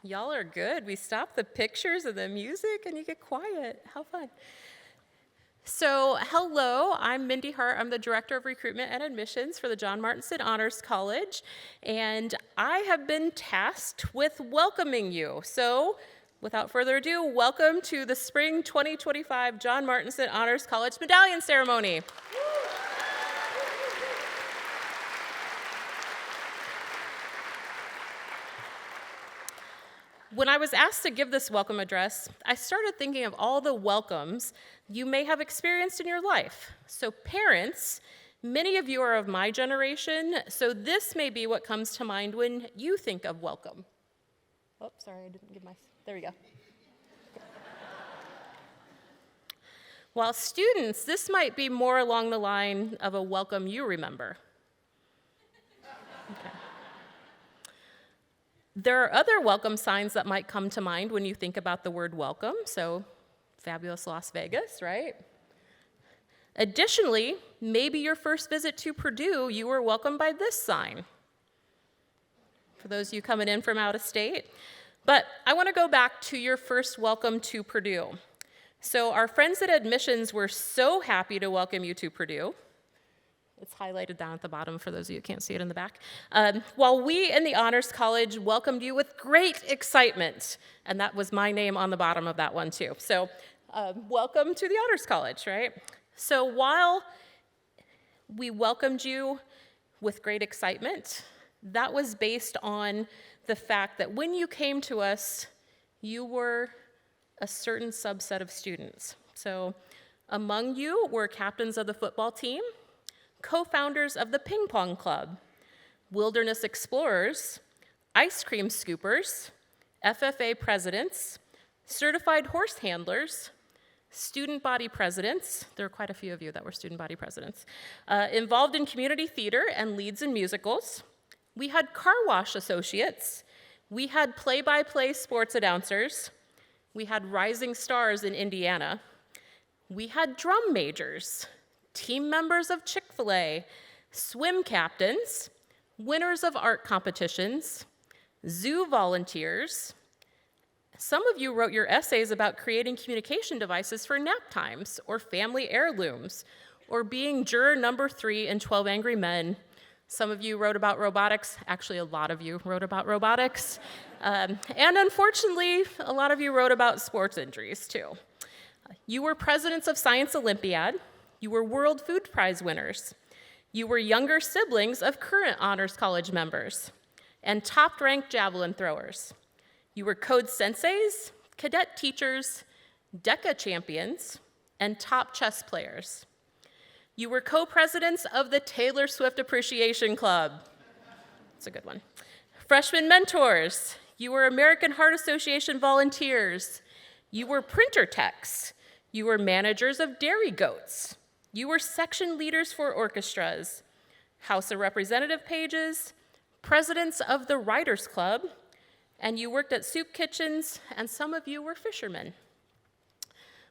Y'all are good. We stopped the pictures and the music and you get quiet. How fun. So, hello, I'm Mindy Hart. I'm the Director of Recruitment and Admissions for the John Martinson Honors College, and I have been tasked with welcoming you. So, without further ado, welcome to the Spring 2025 John Martinson Honors College Medallion Ceremony. When I was asked to give this welcome address, I started thinking of all the welcomes you may have experienced in your life. So parents, many of you are of my generation, so this may be what comes to mind when you think of welcome. Oh, sorry, I didn't give there we go. While students, this might be more along the line of a welcome you remember. Okay. There are other welcome signs that might come to mind when you think about the word welcome, so fabulous Las Vegas, right? Additionally, maybe your first visit to Purdue, you were welcomed by this sign, for those of you coming in from out of state. But I want to go back to your first welcome to Purdue. So our friends at admissions were so happy to welcome you to Purdue. It's highlighted down at the bottom for those of you who can't see it in the back. While we in the Honors College welcomed you with great excitement, and that was my name on the bottom of that one too. So welcome to the Honors College, right? So while we welcomed you with great excitement, that was based on the fact that when you came to us, you were a certain subset of students. So among you were captains of the football team, co-founders of the ping pong club, wilderness explorers, ice cream scoopers, FFA presidents, certified horse handlers, student body presidents, there were quite a few of you that were student body presidents, involved in community theater and leads in musicals. We had car wash associates. We had play-by-play sports announcers. We had rising stars in Indiana. We had drum majors, team members of Chick-fil-A, swim captains, winners of art competitions, zoo volunteers. Some of you wrote your essays about creating communication devices for nap times or family heirlooms or being juror number 3 in 12 Angry Men. Some of you wrote about robotics. Actually, a lot of you wrote about robotics. And unfortunately, a lot of you wrote about sports injuries too. You were presidents of Science Olympiad. You were World Food Prize winners. You were younger siblings of current Honors College members and top-ranked javelin throwers. You were code senseis, cadet teachers, DECA champions, and top chess players. You were co-presidents of the Taylor Swift Appreciation Club. That's a good one. Freshman mentors. You were American Heart Association volunteers. You were printer techs. You were managers of dairy goats. You were section leaders for orchestras, House of Representative pages, presidents of the Writers Club, and you worked at soup kitchens, and some of you were fishermen.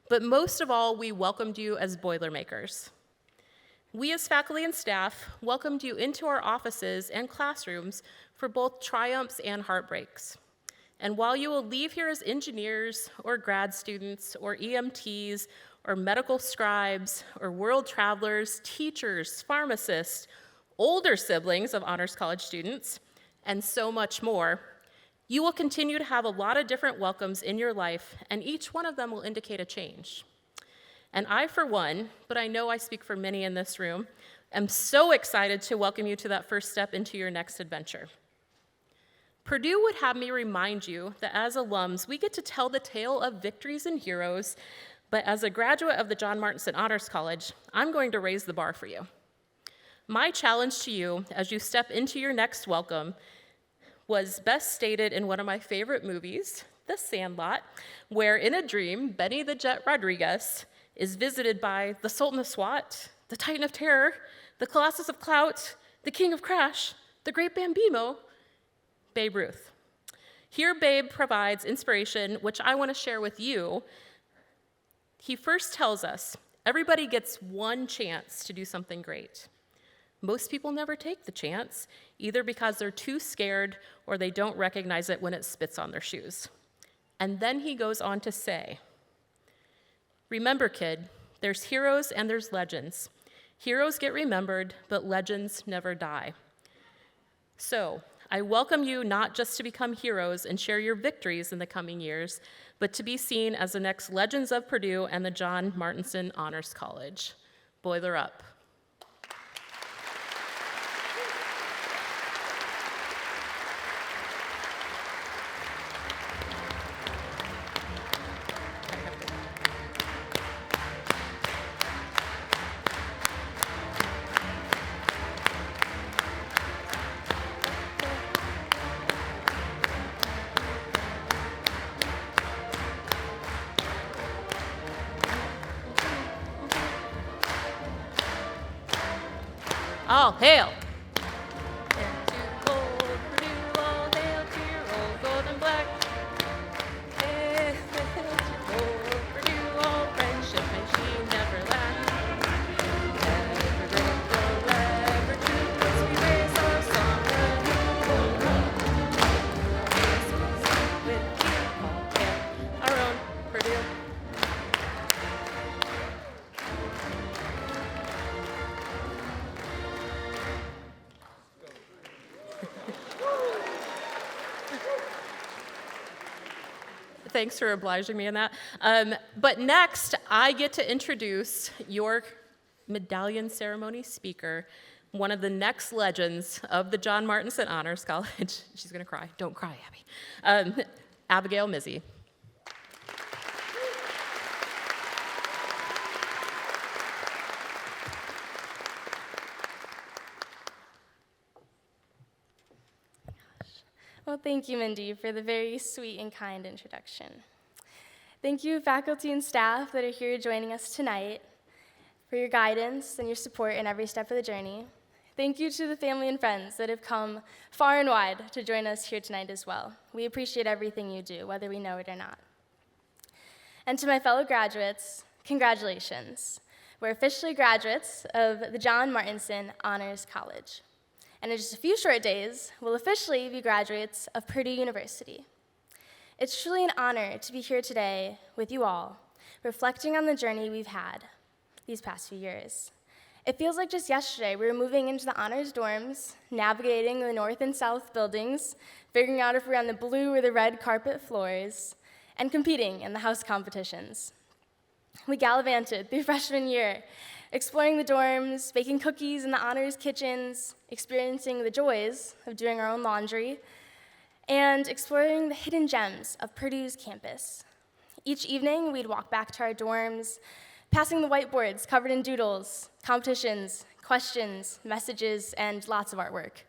But most of all, we welcomed you as Boilermakers. We as faculty and staff welcomed you into our offices and classrooms for both triumphs and heartbreaks. And while you will leave here as engineers or grad students or EMTs or medical scribes, or world travelers, teachers, pharmacists, older siblings of Honors College students, and so much more, you will continue to have a lot of different welcomes in your life, and each one of them will indicate a change. And I, for one, but I know I speak for many in this room, am so excited to welcome you to that first step into your next adventure. Purdue would have me remind you that as alums, we get to tell the tale of victories and heroes. But as a graduate of the John Martinson Honors College, I'm going to raise the bar for you. My challenge to you as you step into your next welcome was best stated in one of my favorite movies, The Sandlot, where in a dream, Benny the Jet Rodriguez is visited by the Sultan of SWAT, the Titan of Terror, the Colossus of Clout, the King of Crash, the Great Bambino, Babe Ruth. Here, Babe provides inspiration, which I want to share with you. He first tells us, everybody gets one chance to do something great. Most people never take the chance, either because they're too scared or they don't recognize it when it spits on their shoes. And then he goes on to say, remember, kid, there's heroes and there's legends. Heroes get remembered, but legends never die. So, I welcome you not just to become heroes and share your victories in the coming years, but to be seen as the next legends of Purdue and the John Martinson Honors College. Boiler up. All hail! And to old Purdue, all hail to your old gold and black. Hail to old Purdue, all friendship and she never lacked. Ever grateful, ever true, as we raise our song anew. With you, all hail, our own Purdue. Thanks for obliging me in that. But next, I get to introduce your medallion ceremony speaker, one of the next legends of the John Martinson Honors College. She's gonna cry. Don't cry, Abby. Abigail Mizzy. Well, thank you, Mindy, for the very sweet and kind introduction. Thank you, faculty and staff that are here joining us tonight, for your guidance and your support in every step of the journey. Thank you to the family and friends that have come far and wide to join us here tonight as well. We appreciate everything you do, whether we know it or not. And to my fellow graduates, congratulations. We're officially graduates of the John Martinson Honors College. And in just a few short days, we'll officially be graduates of Purdue University. It's truly an honor to be here today with you all, reflecting on the journey we've had these past few years. It feels like just yesterday we were moving into the honors dorms, navigating the north and south buildings, figuring out if we were on the blue or the red carpet floors, and competing in the house competitions. We gallivanted through freshman year, exploring the dorms, baking cookies in the honors kitchens, experiencing the joys of doing our own laundry, and exploring the hidden gems of Purdue's campus. Each evening, we'd walk back to our dorms, passing the whiteboards covered in doodles, competitions, questions, messages, and lots of artwork.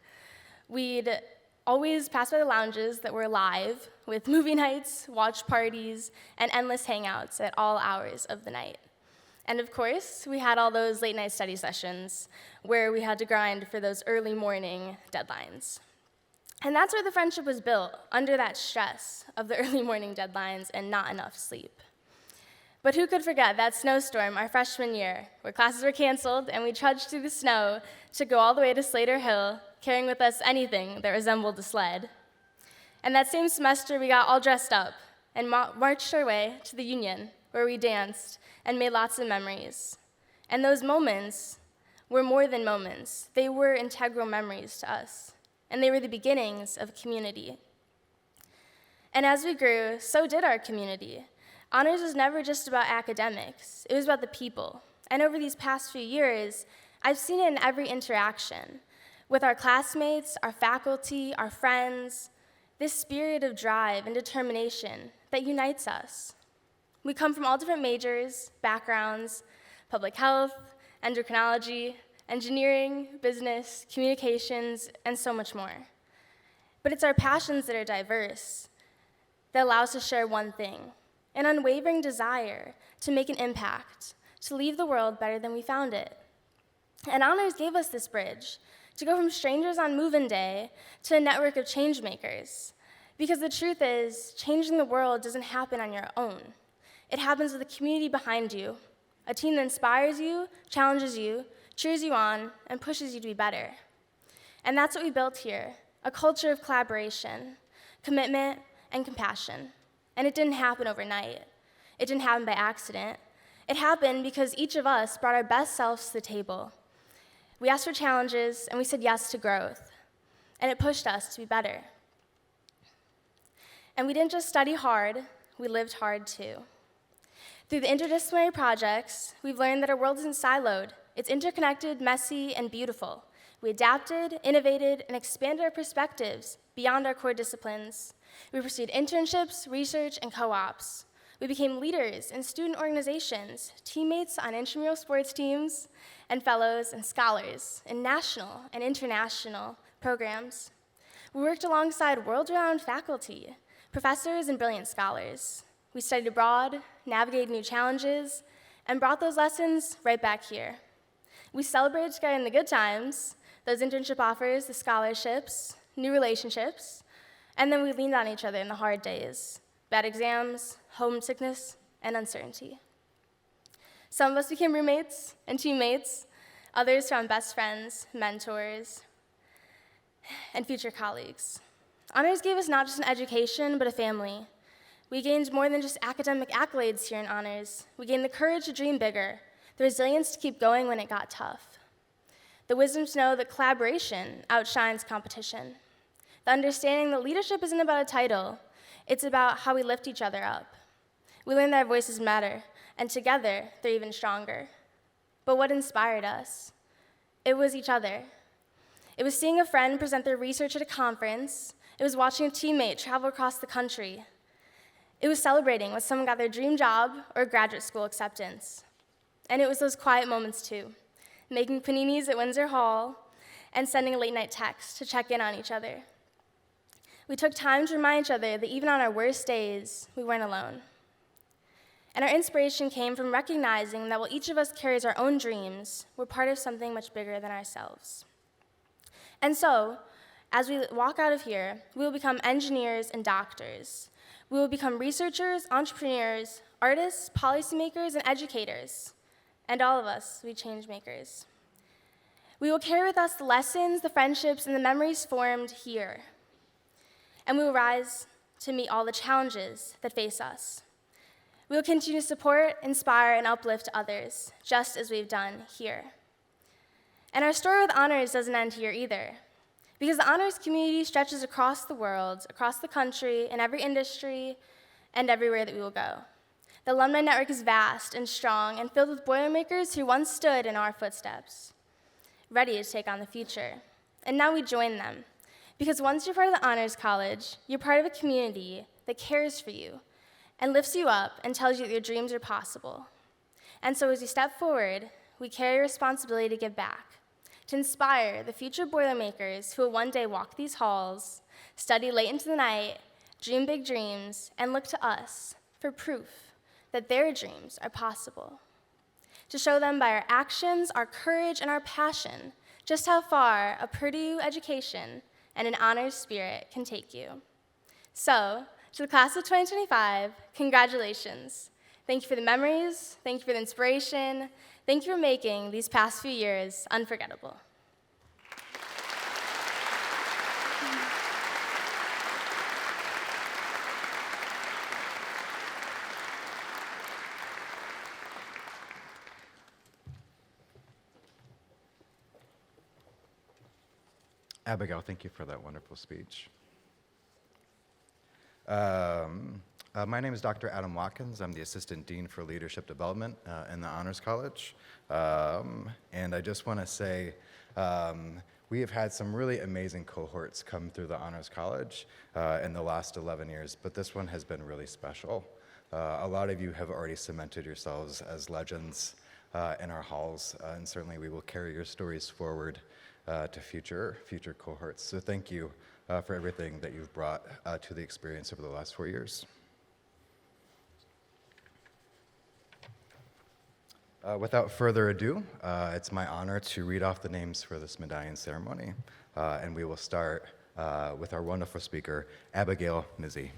We'd always pass by the lounges that were live with movie nights, watch parties, and endless hangouts at all hours of the night. And of course, we had all those late night study sessions where we had to grind for those early morning deadlines. And that's where the friendship was built, under that stress of the early morning deadlines and not enough sleep. But who could forget that snowstorm our freshman year, where classes were canceled and we trudged through the snow to go all the way to Slater Hill, carrying with us anything that resembled a sled. And that same semester, we got all dressed up and marched our way to the Union, where we danced and made lots of memories. And those moments were more than moments. They were integral memories to us, and they were the beginnings of community. And as we grew, so did our community. Honors was never just about academics. It was about the people. And over these past few years, I've seen it in every interaction with our classmates, our faculty, our friends, this spirit of drive and determination that unites us. We come from all different majors, backgrounds, public health, endocrinology, engineering, business, communications, and so much more. But it's our passions that are diverse that allow us to share one thing, an unwavering desire to make an impact, to leave the world better than we found it. And Honors gave us this bridge to go from strangers on move-in day to a network of change makers. Because the truth is, changing the world doesn't happen on your own. It happens with a community behind you, a team that inspires you, challenges you, cheers you on, and pushes you to be better. And that's what we built here, a culture of collaboration, commitment, and compassion. And it didn't happen overnight. It didn't happen by accident. It happened because each of us brought our best selves to the table. We asked for challenges, and we said yes to growth. And it pushed us to be better. And we didn't just study hard, we lived hard too. Through the interdisciplinary projects, we've learned that our world isn't siloed. It's interconnected, messy, and beautiful. We adapted, innovated, and expanded our perspectives beyond our core disciplines. We pursued internships, research, and co-ops. We became leaders in student organizations, teammates on intramural sports teams, and fellows and scholars in national and international programs. We worked alongside world-renowned faculty, professors, and brilliant scholars. We studied abroad, navigated new challenges, and brought those lessons right back here. We celebrated together in the good times, those internship offers, the scholarships, new relationships, and then we leaned on each other in the hard days, bad exams, homesickness, and uncertainty. Some of us became roommates and teammates, others found best friends, mentors, and future colleagues. Honors gave us not just an education, but a family. We gained more than just academic accolades here in honors. We gained the courage to dream bigger, the resilience to keep going when it got tough, the wisdom to know that collaboration outshines competition, the understanding that leadership isn't about a title, it's about how we lift each other up. We learned that our voices matter, and together, they're even stronger. But what inspired us? It was each other. It was seeing a friend present their research at a conference. It was watching a teammate travel across the country. It was celebrating when someone got their dream job or graduate school acceptance. And it was those quiet moments too, making paninis at Windsor Hall and sending a late-night text to check in on each other. We took time to remind each other that even on our worst days, we weren't alone. And our inspiration came from recognizing that while each of us carries our own dreams, we're part of something much bigger than ourselves. And so, as we walk out of here, we will become engineers and doctors. We will become researchers, entrepreneurs, artists, policymakers, and educators. And all of us will be change makers. We will carry with us the lessons, the friendships, and the memories formed here. And we will rise to meet all the challenges that face us. We will continue to support, inspire, and uplift others, just as we've done here. And our story with honors doesn't end here either, because the honors community stretches across the world, across the country, in every industry, and everywhere that we will go. The alumni network is vast and strong and filled with Boilermakers who once stood in our footsteps, ready to take on the future. And now we join them, because once you're part of the Honors College, you're part of a community that cares for you and lifts you up and tells you that your dreams are possible. And so as you step forward, we carry a responsibility to give back, to inspire the future Boilermakers who will one day walk these halls, study late into the night, dream big dreams, and look to us for proof that their dreams are possible. To show them by our actions, our courage, and our passion just how far a Purdue education and an honors spirit can take you. So, to the class of 2025, congratulations. Thank you for the memories, thank you for the inspiration, thank you for making these past few years unforgettable. Abigail, thank you for that wonderful speech. My name is Dr. Adam Watkins. I'm the Assistant Dean for Leadership Development in the Honors College. And I just want to say, we have had some really amazing cohorts come through the Honors College in the last 11 years, but this one has been really special. A lot of you have already cemented yourselves as legends in our halls, and certainly we will carry your stories forward to future cohorts. So thank you for everything that you've brought to the experience over the last 4 years. Without further ado, it's my honor to read off the names for this medallion ceremony. And we will start with our wonderful speaker, Abigail Mizzi.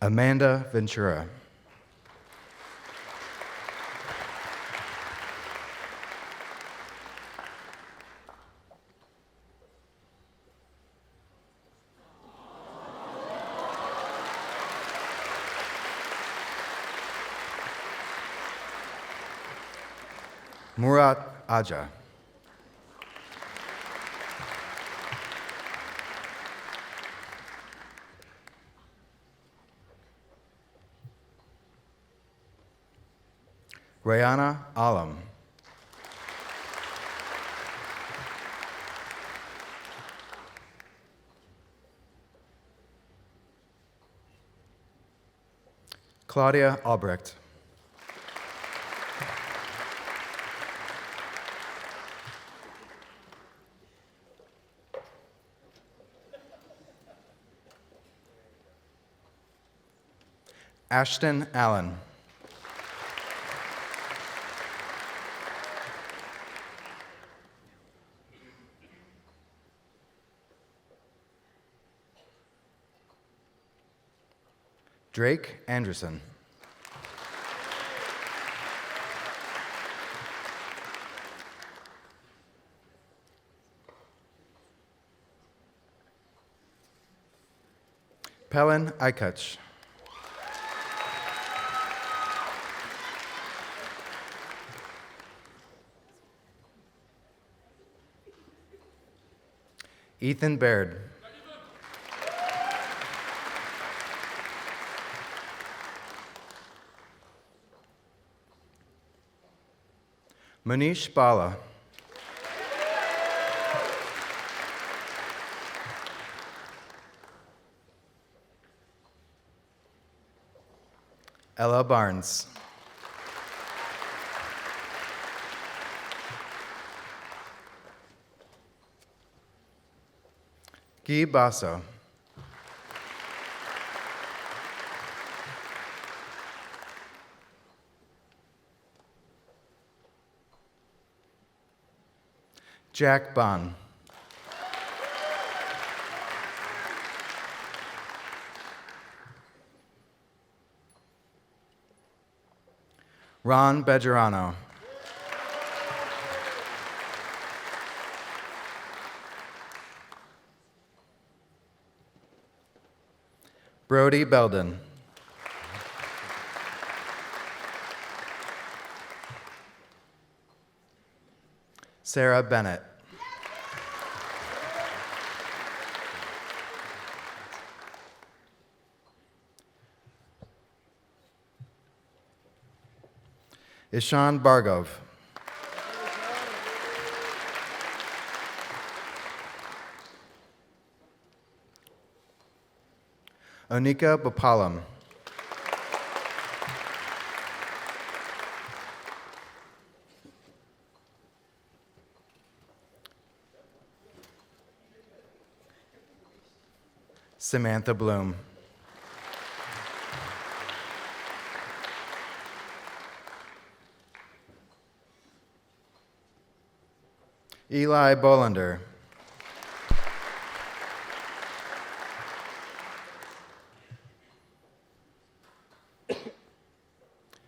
Amanda Ventura. Murat Aja. Rayana Alam. Claudia Albrecht. Ashton Allen. Drake Anderson. Pelin Ikuch. Ethan Baird. Manish Bala. Ella Barnes. Guy Basso. Jack Bond. Ron Bejarano. Brody Belden. Sarah Bennett. Ishan Bargov. Onika Bapalam. Samantha Bloom. Eli Bolander.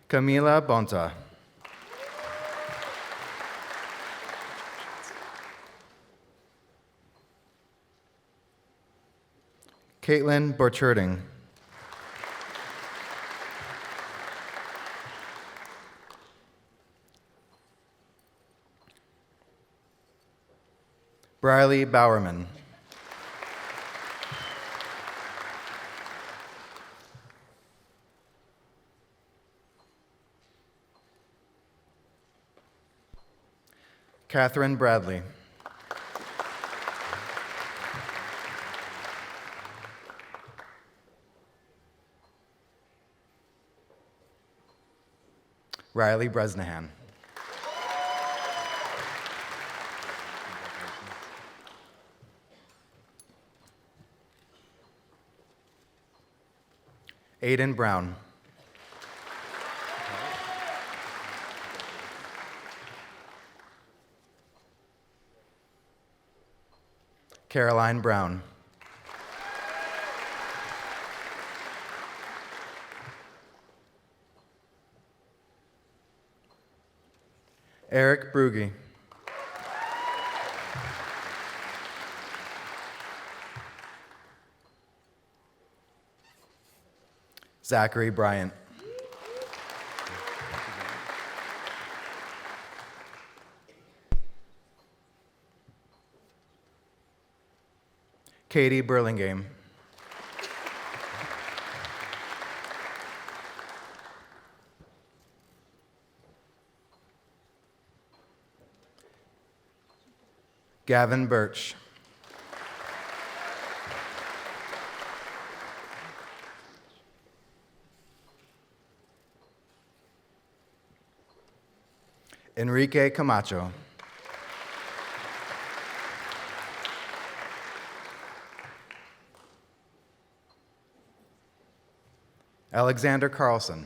Camila Bonta. Caitlin Borcherding. Briley Bowerman. Catherine Bradley. Riley Bresnahan. Aiden Brown. Caroline Brown. Eric Brugge. Zachary Bryant. Katie Burlingame. Gavin Birch. Enrique Camacho. Alexander Carlson.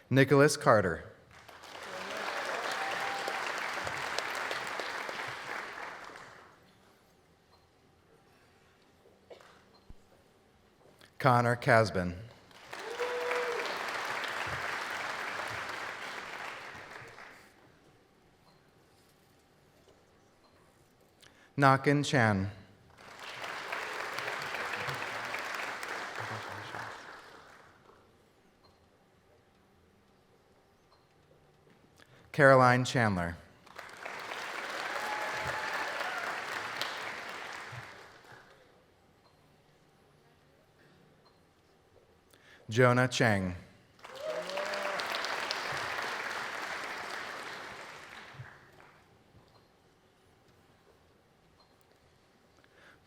Nicholas Carter. Connor Casbin. Nakin Chan. Caroline Chandler. Jonah Chang.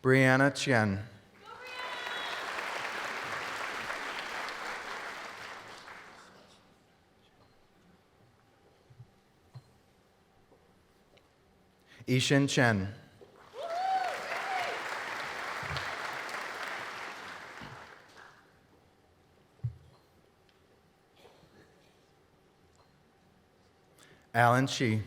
Brianna Chien. Ishin Chen. Alan Shi.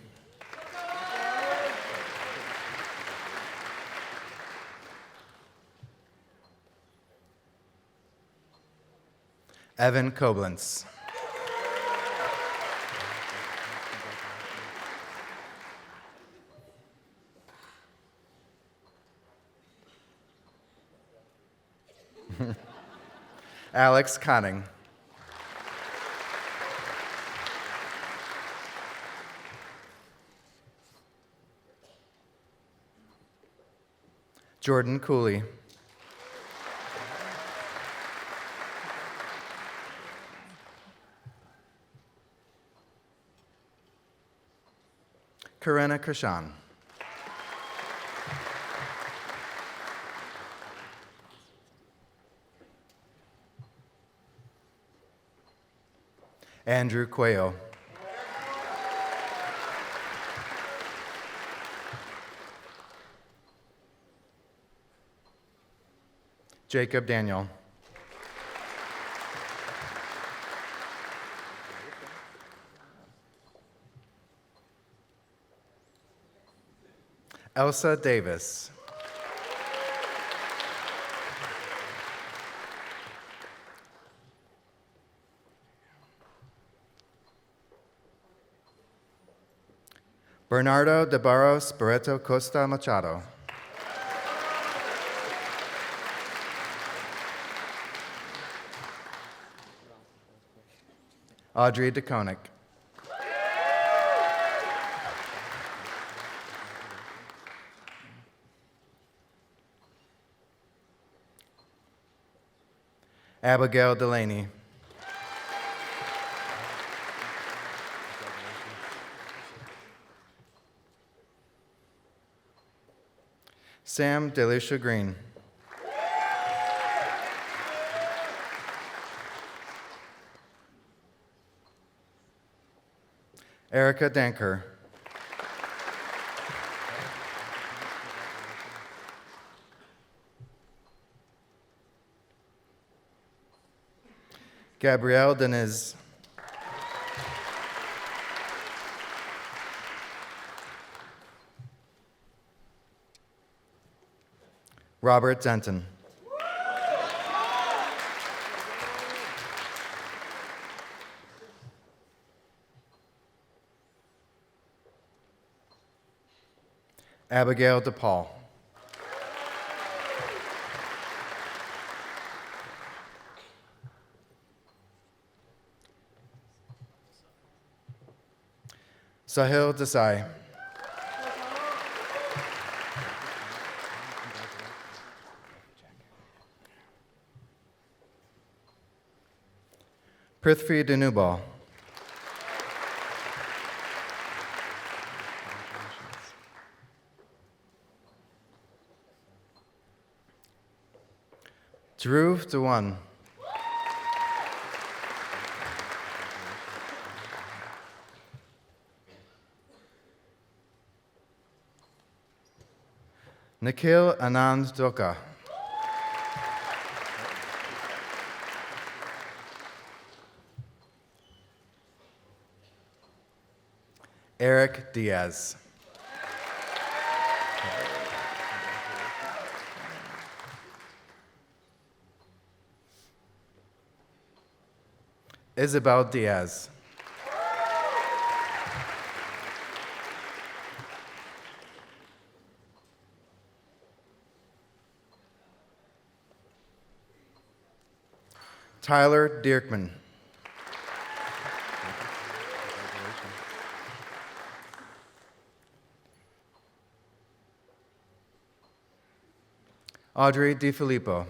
Evan Koblenz. Alex Conning. Jordan Cooley. Karina Krishan. Andrew Cuello. Jacob Daniel. Elsa Davis. Bernardo de Barros Barreto Costa Machado. Audrey DeConick. Abigail Delaney. Sam Delisha Green. Erica Danker. Gabrielle Deniz. Robert Denton. Abigail DePaul. Sahil Desai. Prithvi Dinubal. Dhruv Dewan. Nikhil Anand Doka. Eric Diaz. Isabel Diaz. Tyler Dierkman. Audrey DiFilippo.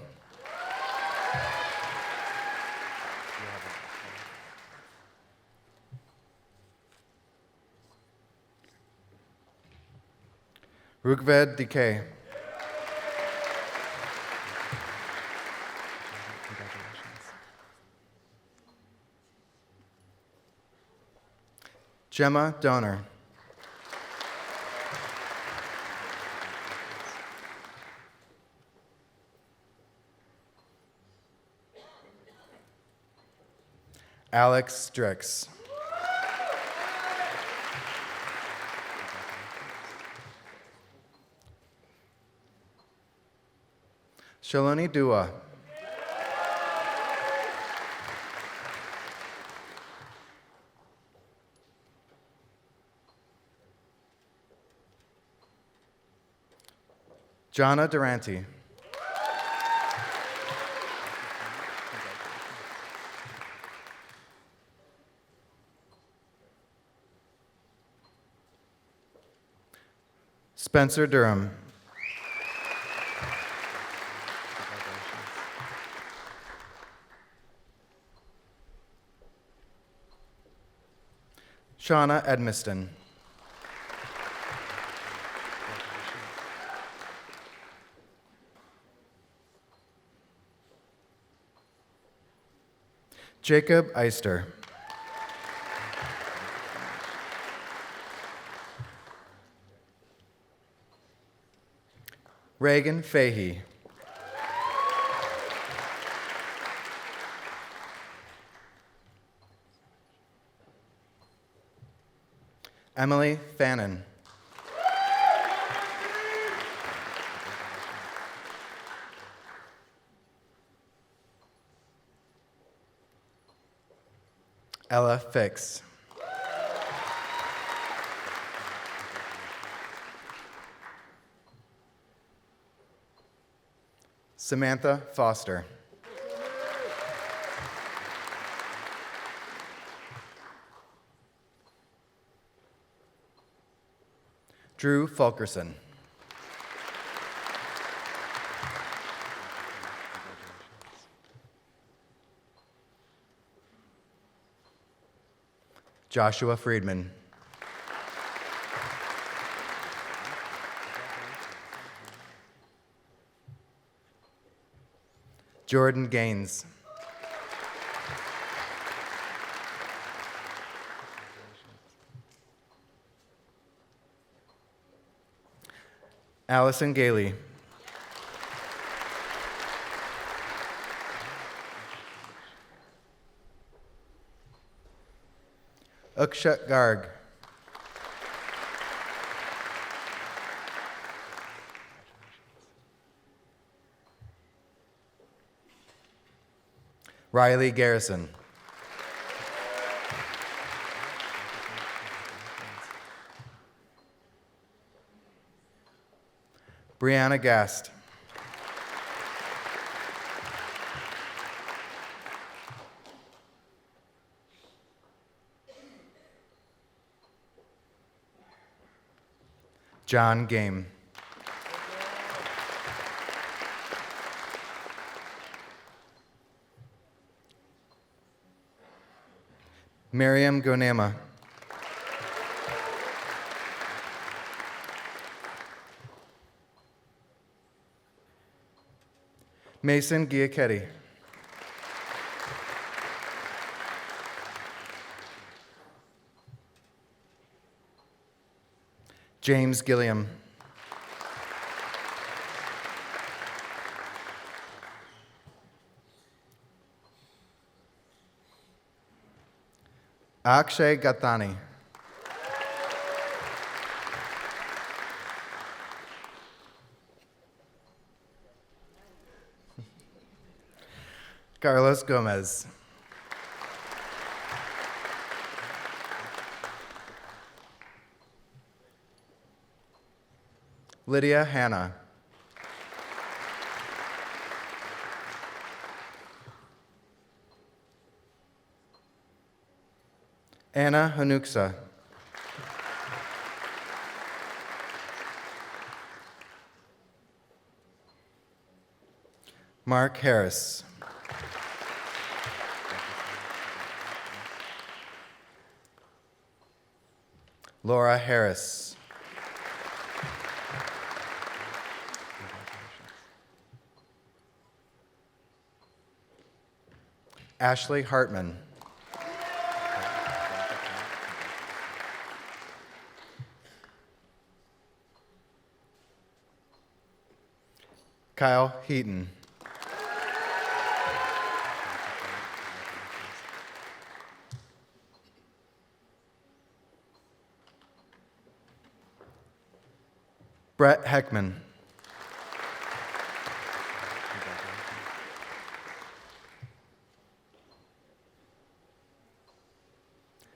Rugved DK. Gemma Donor. Alex Strix. Shaloni Dua. Jana Durante. Spencer Durham. Shauna Edmiston. Jacob Eister. Reagan Fahey. Emily Fannin. Ella Fix. Samantha Foster. Drew Fulkerson. Joshua Friedman. Jordan Gaines. Allison Gailey. Akshat Garg. Riley Garrison. Brianna Gast. John Game. Miriam Gonema. Mason Giacchetti. James Gilliam. Akshay Gathani. Carlos Gomez. Lydia Hanna. Anna Hanuksa. Mark Harris. Laura Harris. Ashley Hartman. Kyle Heaton. Brett Heckman.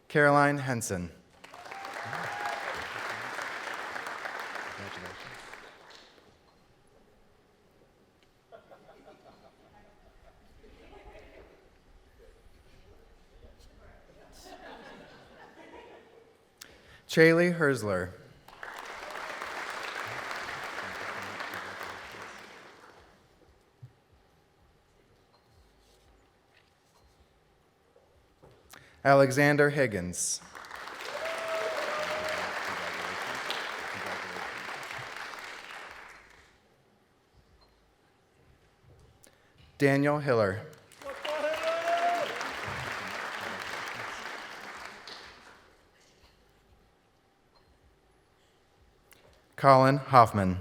Caroline Henson. Chaley Hersler. Alexander Higgins. Daniel Hiller. Colin Hoffman.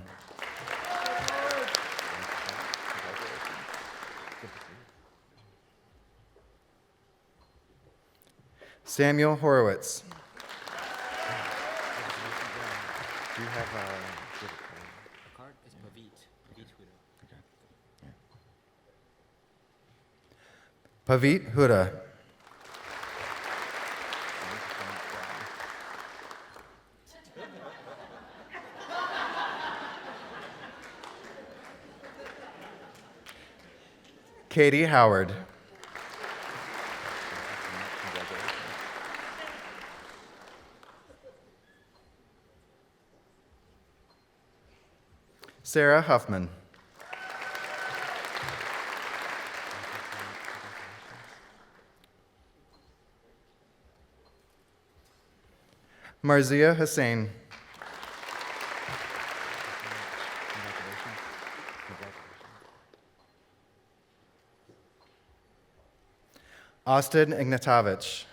Samuel Horowitz. Do you have a card? It's Pavit Huda. Katie Howard. Sarah Huffman. Marzia Hussein. Austin Ignatovich.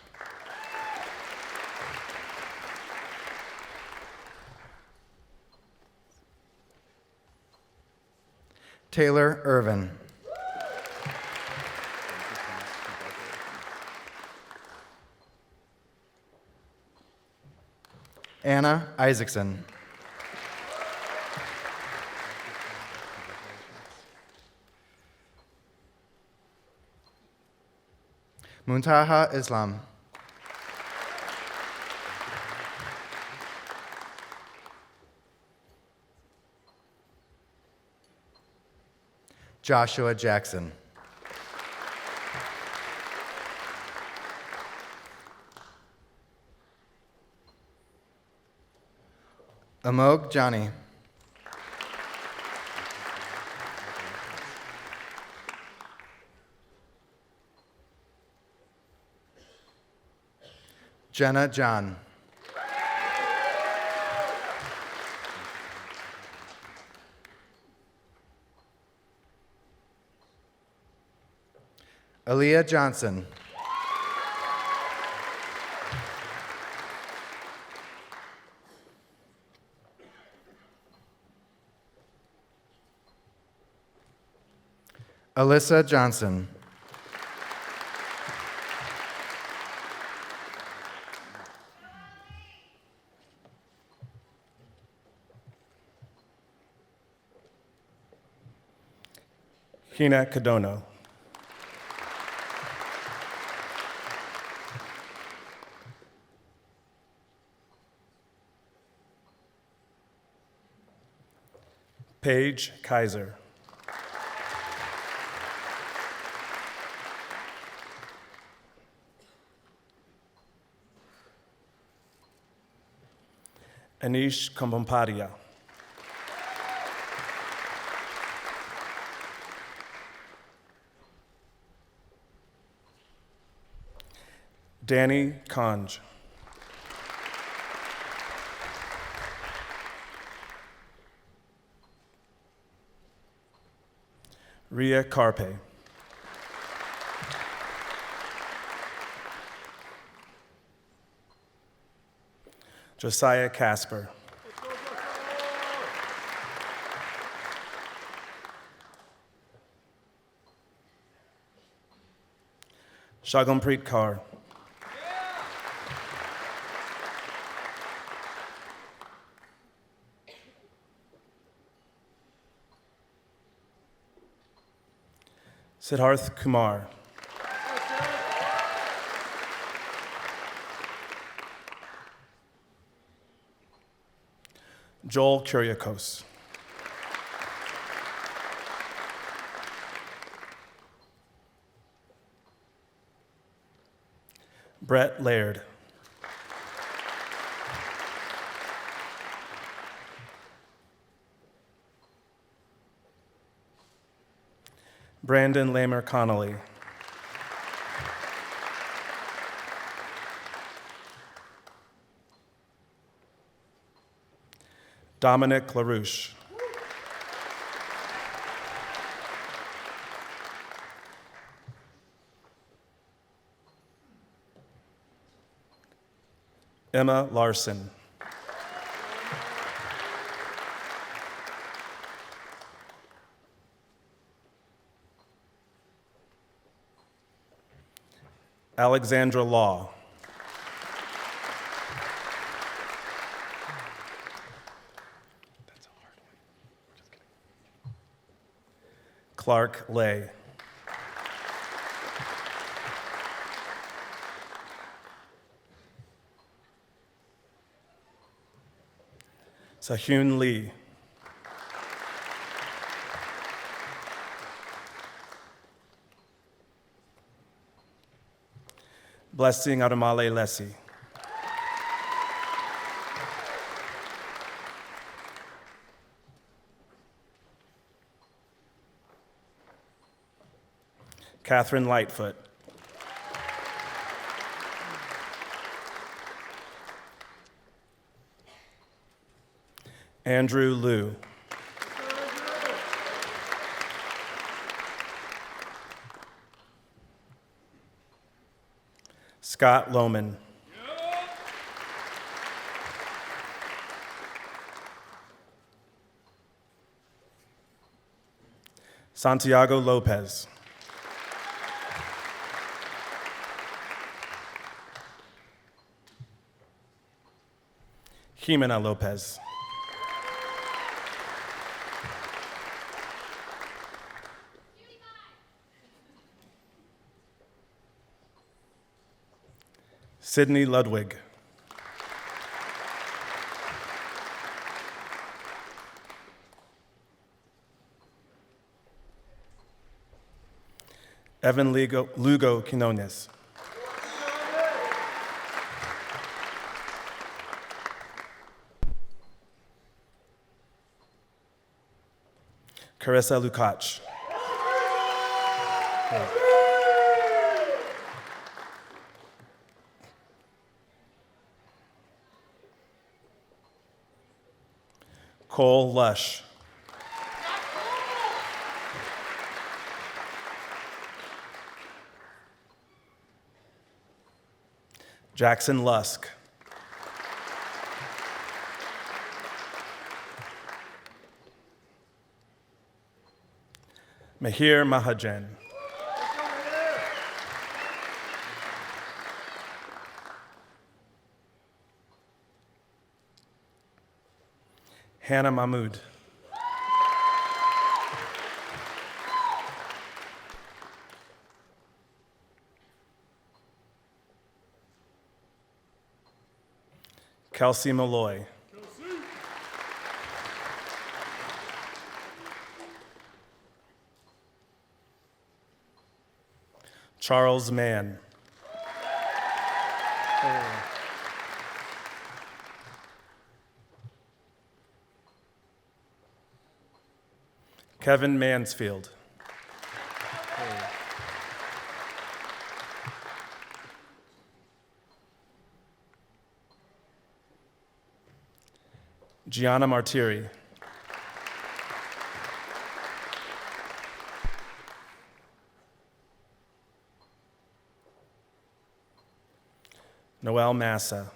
Taylor Irvin. Anna Isaacson. Muntaha Islam. Joshua Jackson. Amog Johnny. Jenna John. Aaliyah Johnson. Alyssa Johnson. Hina Kadono. Paige Kaiser. Anish Kambompadia. Danny Conj. Ria Carpe. Josiah Casper. Shagampreet Kaur. Siddharth Kumar. Joel Kuriakos. Brett Laird. Brandon Lamer Connolly. Dominic LaRouche. Emma Larson. Alexandra Law. Clark Lay. Sahyun Lee. Blessing Adamale Lessie. Catherine Lightfoot. Andrew Liu. Scott Lohman. Santiago Lopez. Jimena Lopez. Sydney Ludwig. Evan Lugo Quinones. Carissa Lukács. Cole Lush. Jackson Lusk. Mahir Mahajan. Hannah Mahmood. Kelsey Malloy. Charles Mann. Kevin Mansfield. Gianna Martiri. Noel Massa.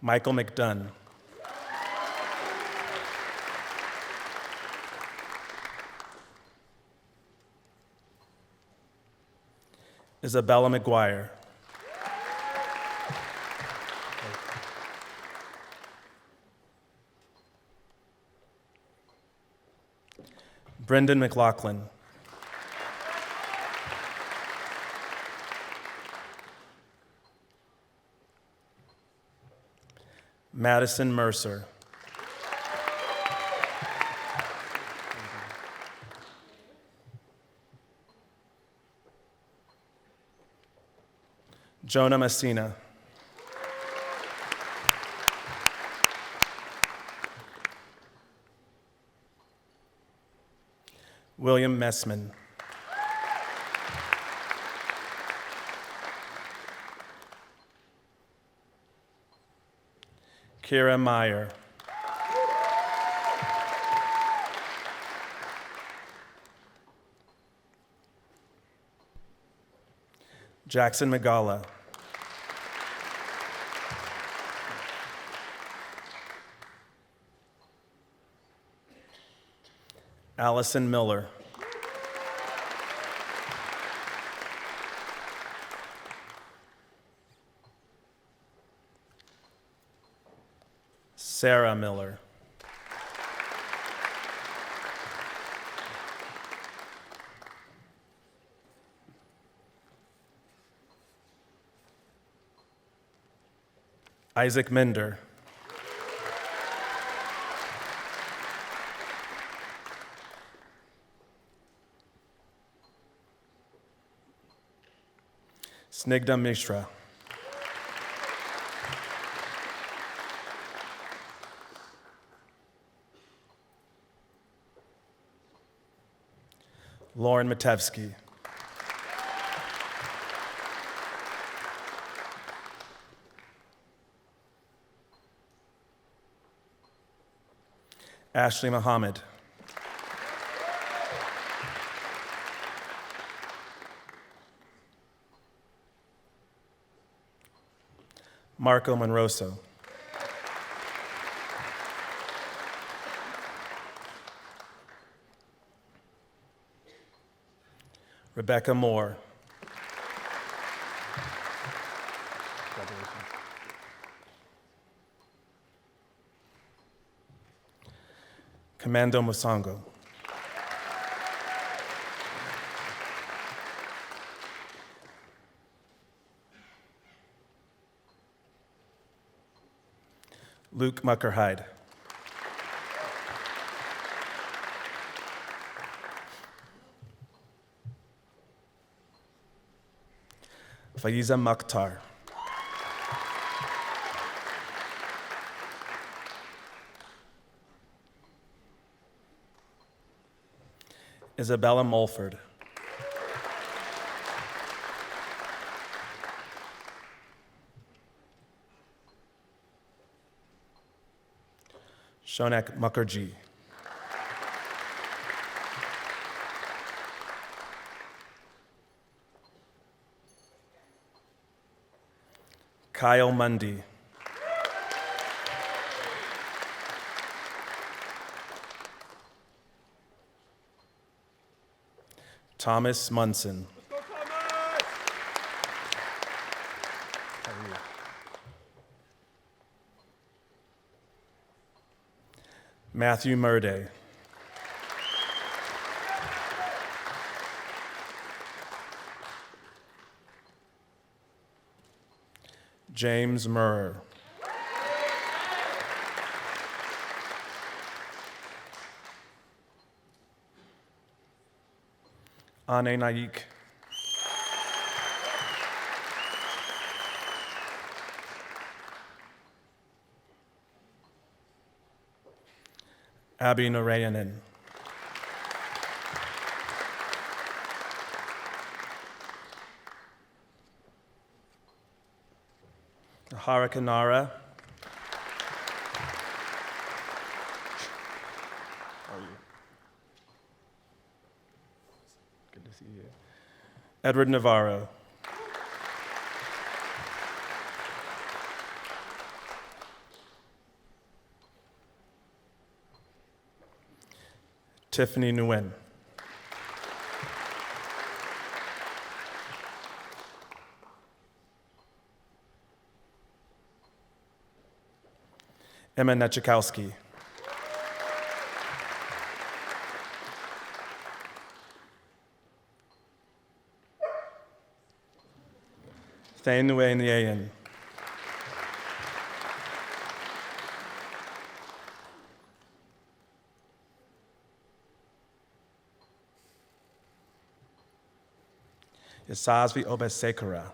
Michael McDunn. Isabella McGuire. Brendan McLaughlin. Madison Mercer. Jonah Messina. William Messman. Kira Meyer. Jackson Magala. Allison Miller. Sarah Miller. Isaac Minder. Snigdha Mishra. Lauren Matevsky. Ashley Muhammad. Marco Monroso. Rebecca Moore. Commando Musango. Luke Muckerhide. Faiza Mukhtar. Isabella Mulford. Shonak Mukherjee. Kyle Mundy. Thomas Munson. Matthew Murday. James Murr. Ane Naik. Abby Narayanan. Harakanara. How are you? Good to see you. Edward Navarro. Tiffany Nguyen. Emma Nechikowski. Thane Nguyen Nyayen. Yasazvi Obesekara.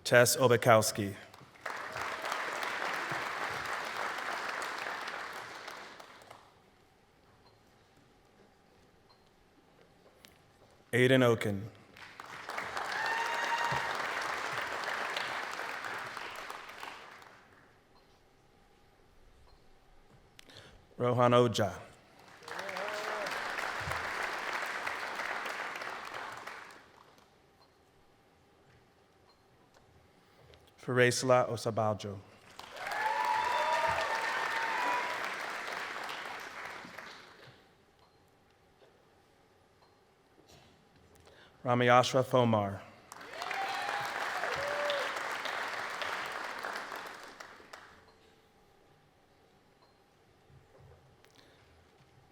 Tess Obekowski. Aiden Oken. Rohan Oja. Faresla Osabaljo. Ramiashra Fomar.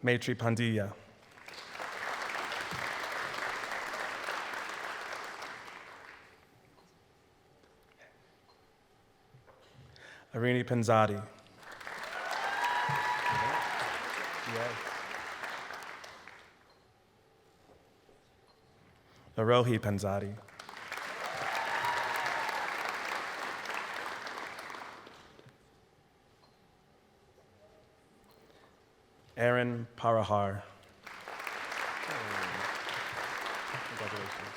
Maitri Pandya. Irini Panzadi. Yes. Arohi Panzadi. Aaron Parahar. Congratulations.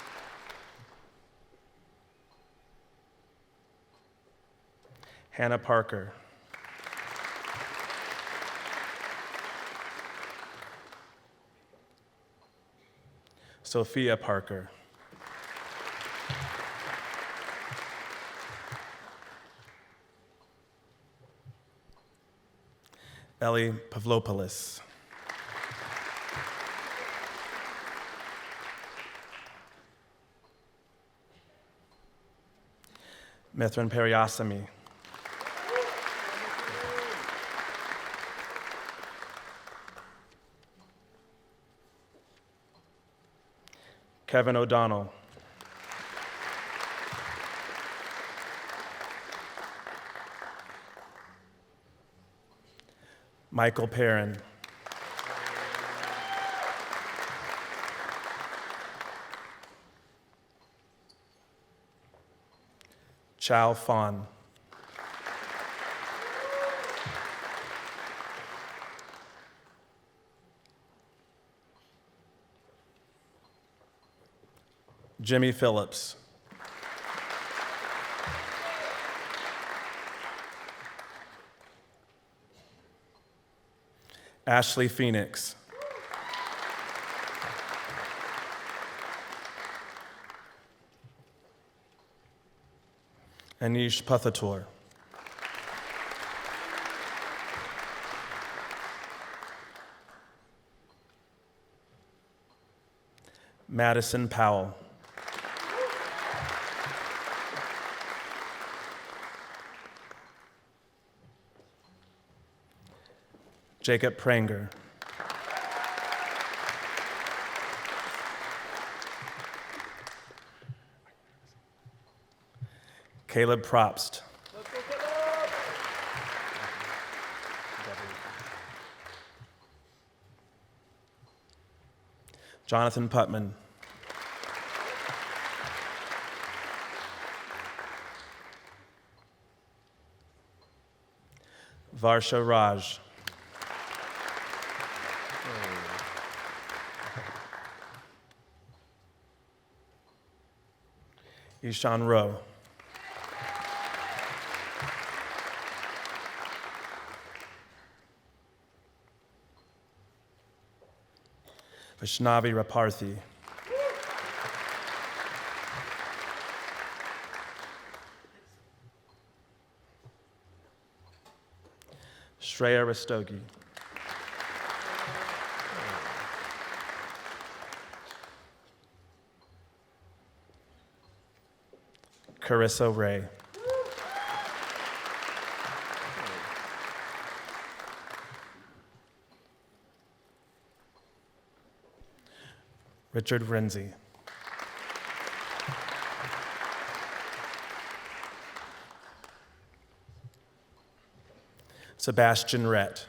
Hannah Parker. Sophia Parker. Ellie Pavlopoulos. Mithran Periasamy. Kevin O'Donnell. Michael Perrin. Chow Fan. Jimmy Phillips. Ashley Phoenix. Anish Pathator. Madison Powell. Jacob Pranger. Caleb Probst. Jonathan Putman. Varsha Raj. Ishan Rowe. Vaishnavi Raparthi. Shreya Rastogi. Carissa Ray. Richard Renzi. Sebastian Rett.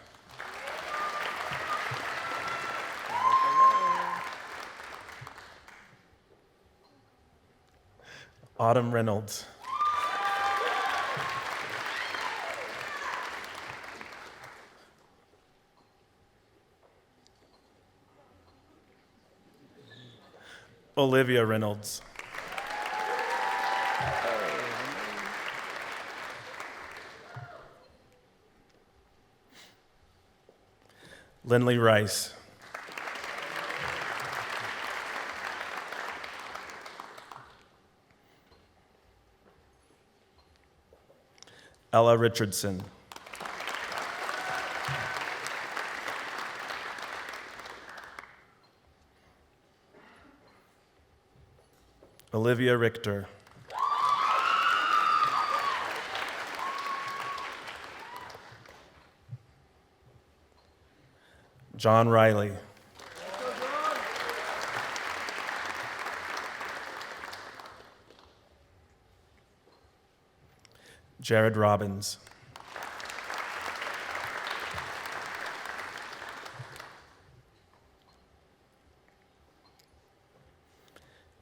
Autumn Reynolds. Olivia Reynolds. Lindley Rice. Ella Richardson. Olivia Richter. John Riley. Jared Robbins.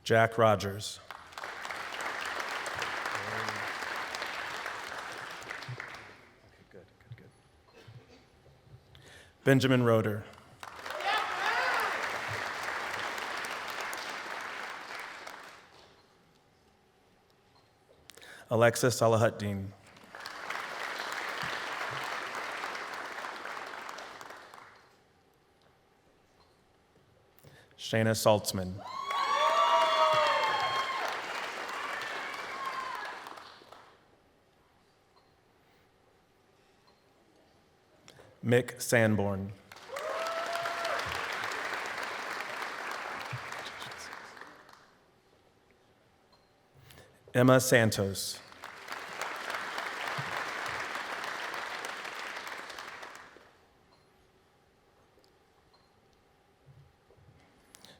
Jack Rogers. Benjamin Roeder. Alexa Salahuddin. Shayna Saltzman. Mick Sanborn. Emma Santos.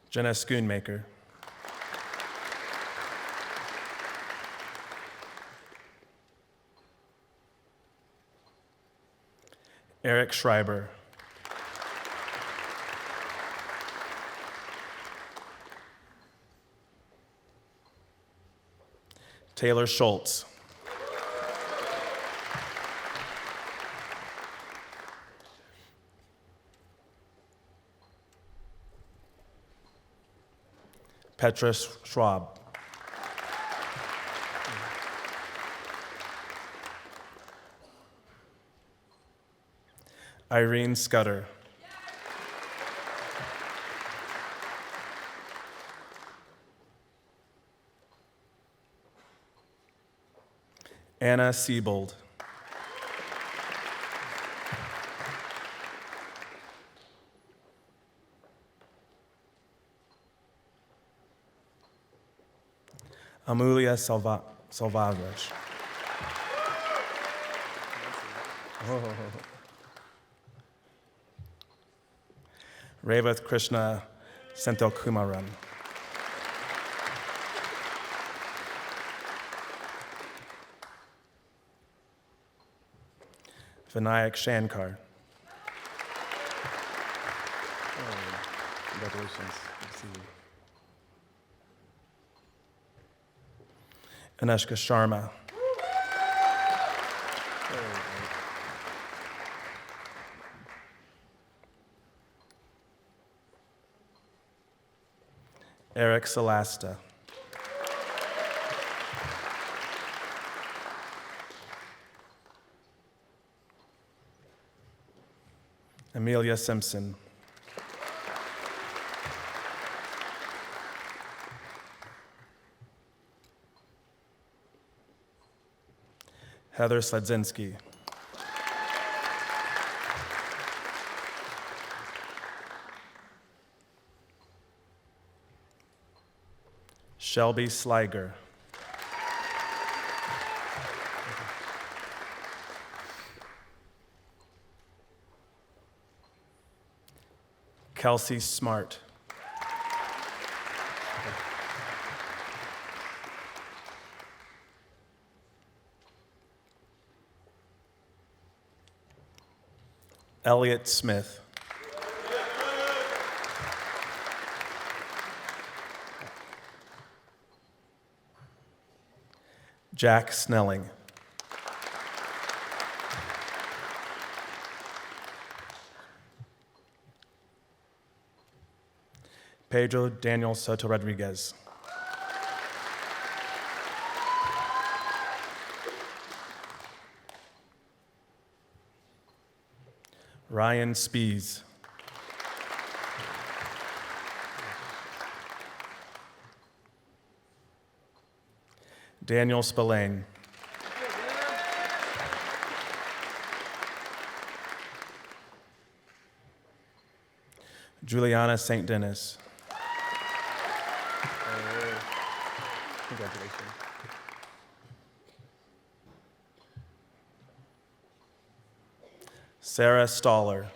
Jenna Schoonmaker. Eric Schreiber. Taylor Schultz. Petra Schwab. Irene Scudder. Anna Siebold. Amulia Salvador. Revath Krishna Senthilkumaran. Vinayak Shankar. Congratulations. Good to see you. Anushka Sharma. Eric Salasta. Amelia Simpson. Heather Sledzinski. Shelby Sliger. Kelsey Smart. Elliot Smith. Jack Snelling. Pedro Daniel Soto Rodriguez. Ryan Spees. Daniel Spillane. Juliana St. Denis. Congratulations. Sarah Staller.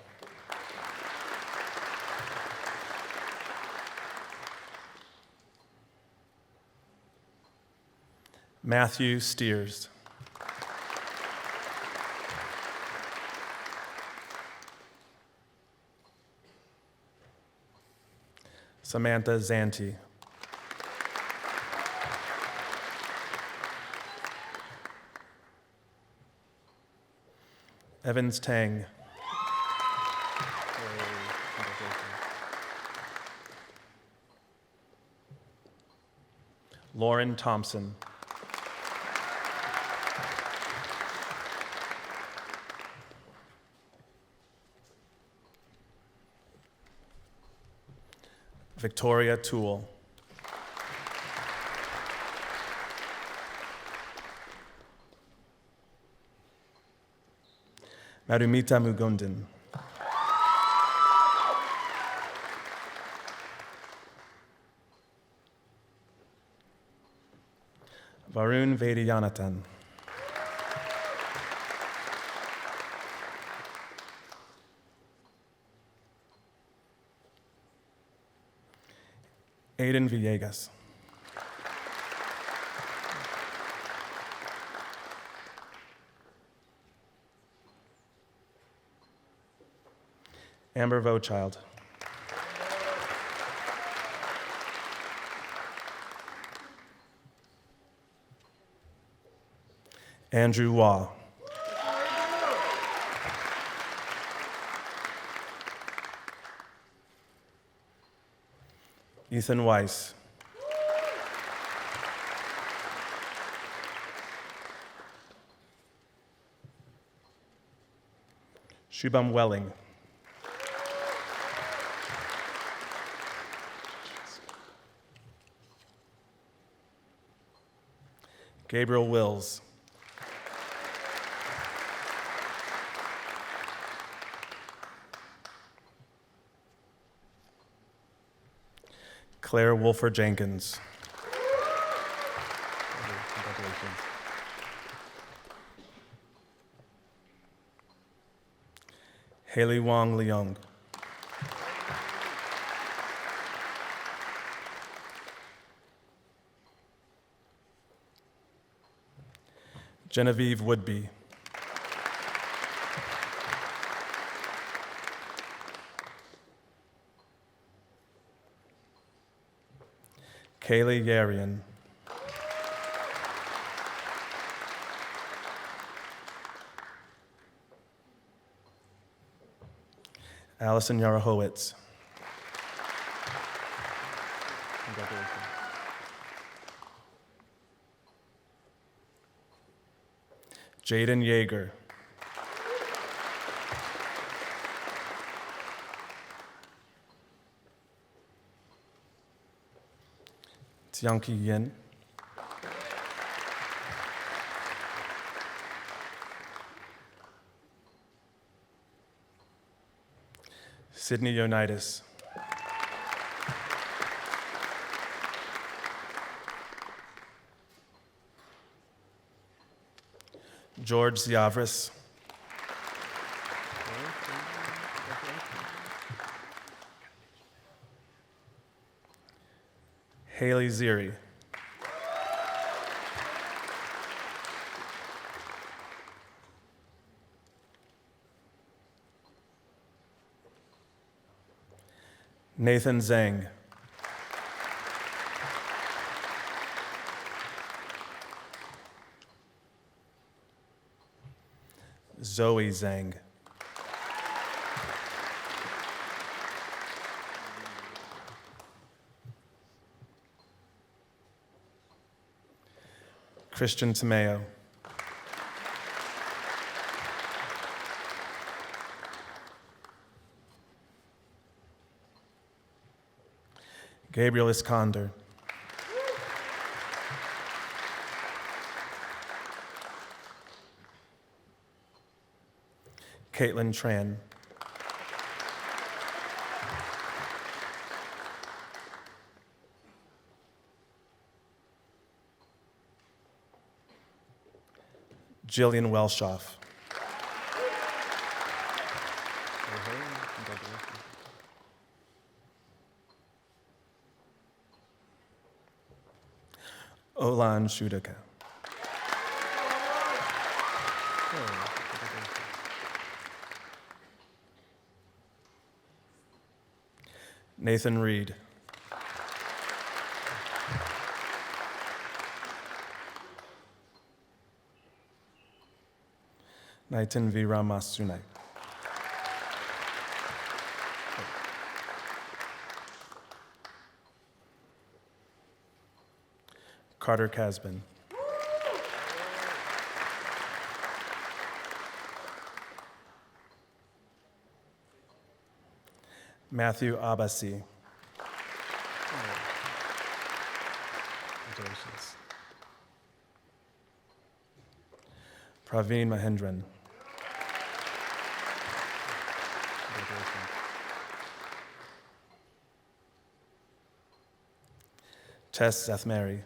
Matthew Steers. Samantha Zanti. Evans Tang. Lauren Thompson. Victoria Toole. Madhumita Mugundan. Varun Vediyanathan. Aiden Villegas. Amber Vochild. Andrew Waugh. Ethan Weiss. Shubham Welling. Gabriel Wills. Claire Wolfer Jenkins. Congratulations. Haley Wong Leung. Genevieve Woodby. Kaylee Yarian. Allison Yarahowitz. Congratulations. Jaden Yeager. Tianqi Yin. Sydney Unitas. George Ziavris. Haley Ziri. Nathan Zhang. Zoe Zhang. Christian Tomeo. Gabriel Iskander. Caitlin Tran. Jillian Welshoff. Congratulations. Olan Shudaka. Nathan Reed. Naitan V. Ramasunai. Carter Casbin. Matthew Abasi. Congratulations. Praveen Mahendran. Congratulations. Tess Zathmary.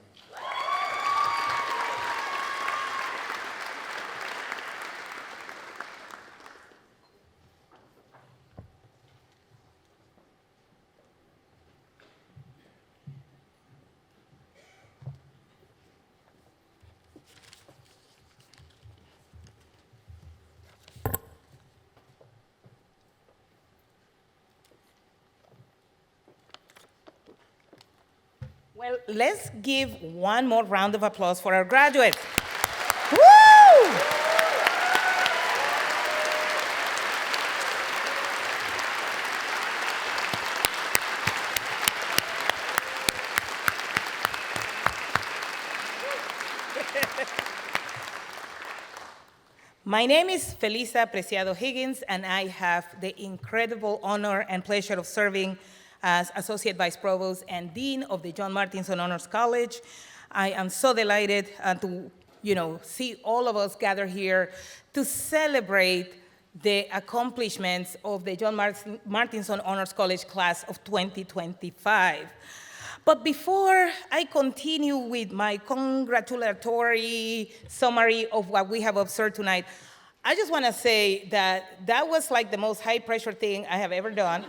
Well, let's give one more round of applause for our graduates. Woo! My name is Felisa Preciado Higgins, and I have the incredible honor and pleasure of serving as Associate Vice Provost and Dean of the John Martinson Honors College. I am so delighted to see all of us gather here to celebrate the accomplishments of the John Martinson Honors College class of 2025. But before I continue with my congratulatory summary of what we have observed tonight, I just want to say that that was like the most high-pressure thing I have ever done.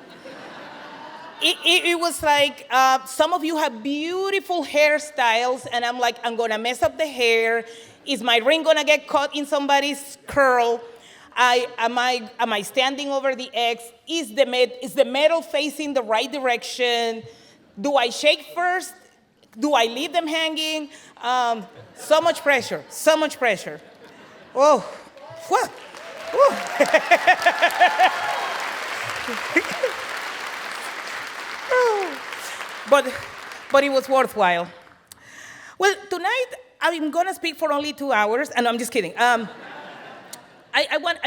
It was like some of you have beautiful hairstyles, and I'm like, I'm going to mess up the hair. Is my ring going to get caught in somebody's curl? Am I standing over the X? Is the metal facing the right direction? Do I shake first? Do I leave them hanging? So much pressure, so much pressure. Oh, what? But it was worthwhile. Well, tonight I'm gonna speak for only 2 hours, and I'm just kidding. I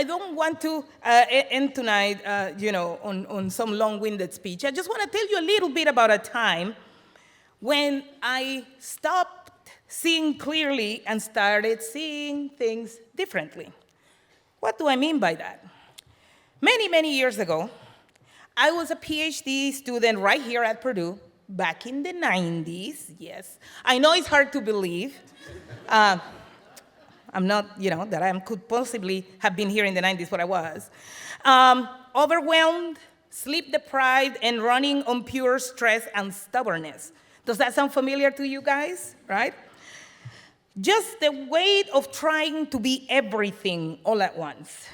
don't want to end tonight, on some long-winded speech. I just want to tell you a little bit about a time when I stopped seeing clearly and started seeing things differently. What do I mean by that? Many, many years ago, I was a PhD student right here at Purdue back in the 90s, yes. I know it's hard to believe. I'm not, that I could possibly have been here in the 90s, but I was. Overwhelmed, sleep-deprived, and running on pure stress and stubbornness. Does that sound familiar to you guys, right? Just the weight of trying to be everything all at once.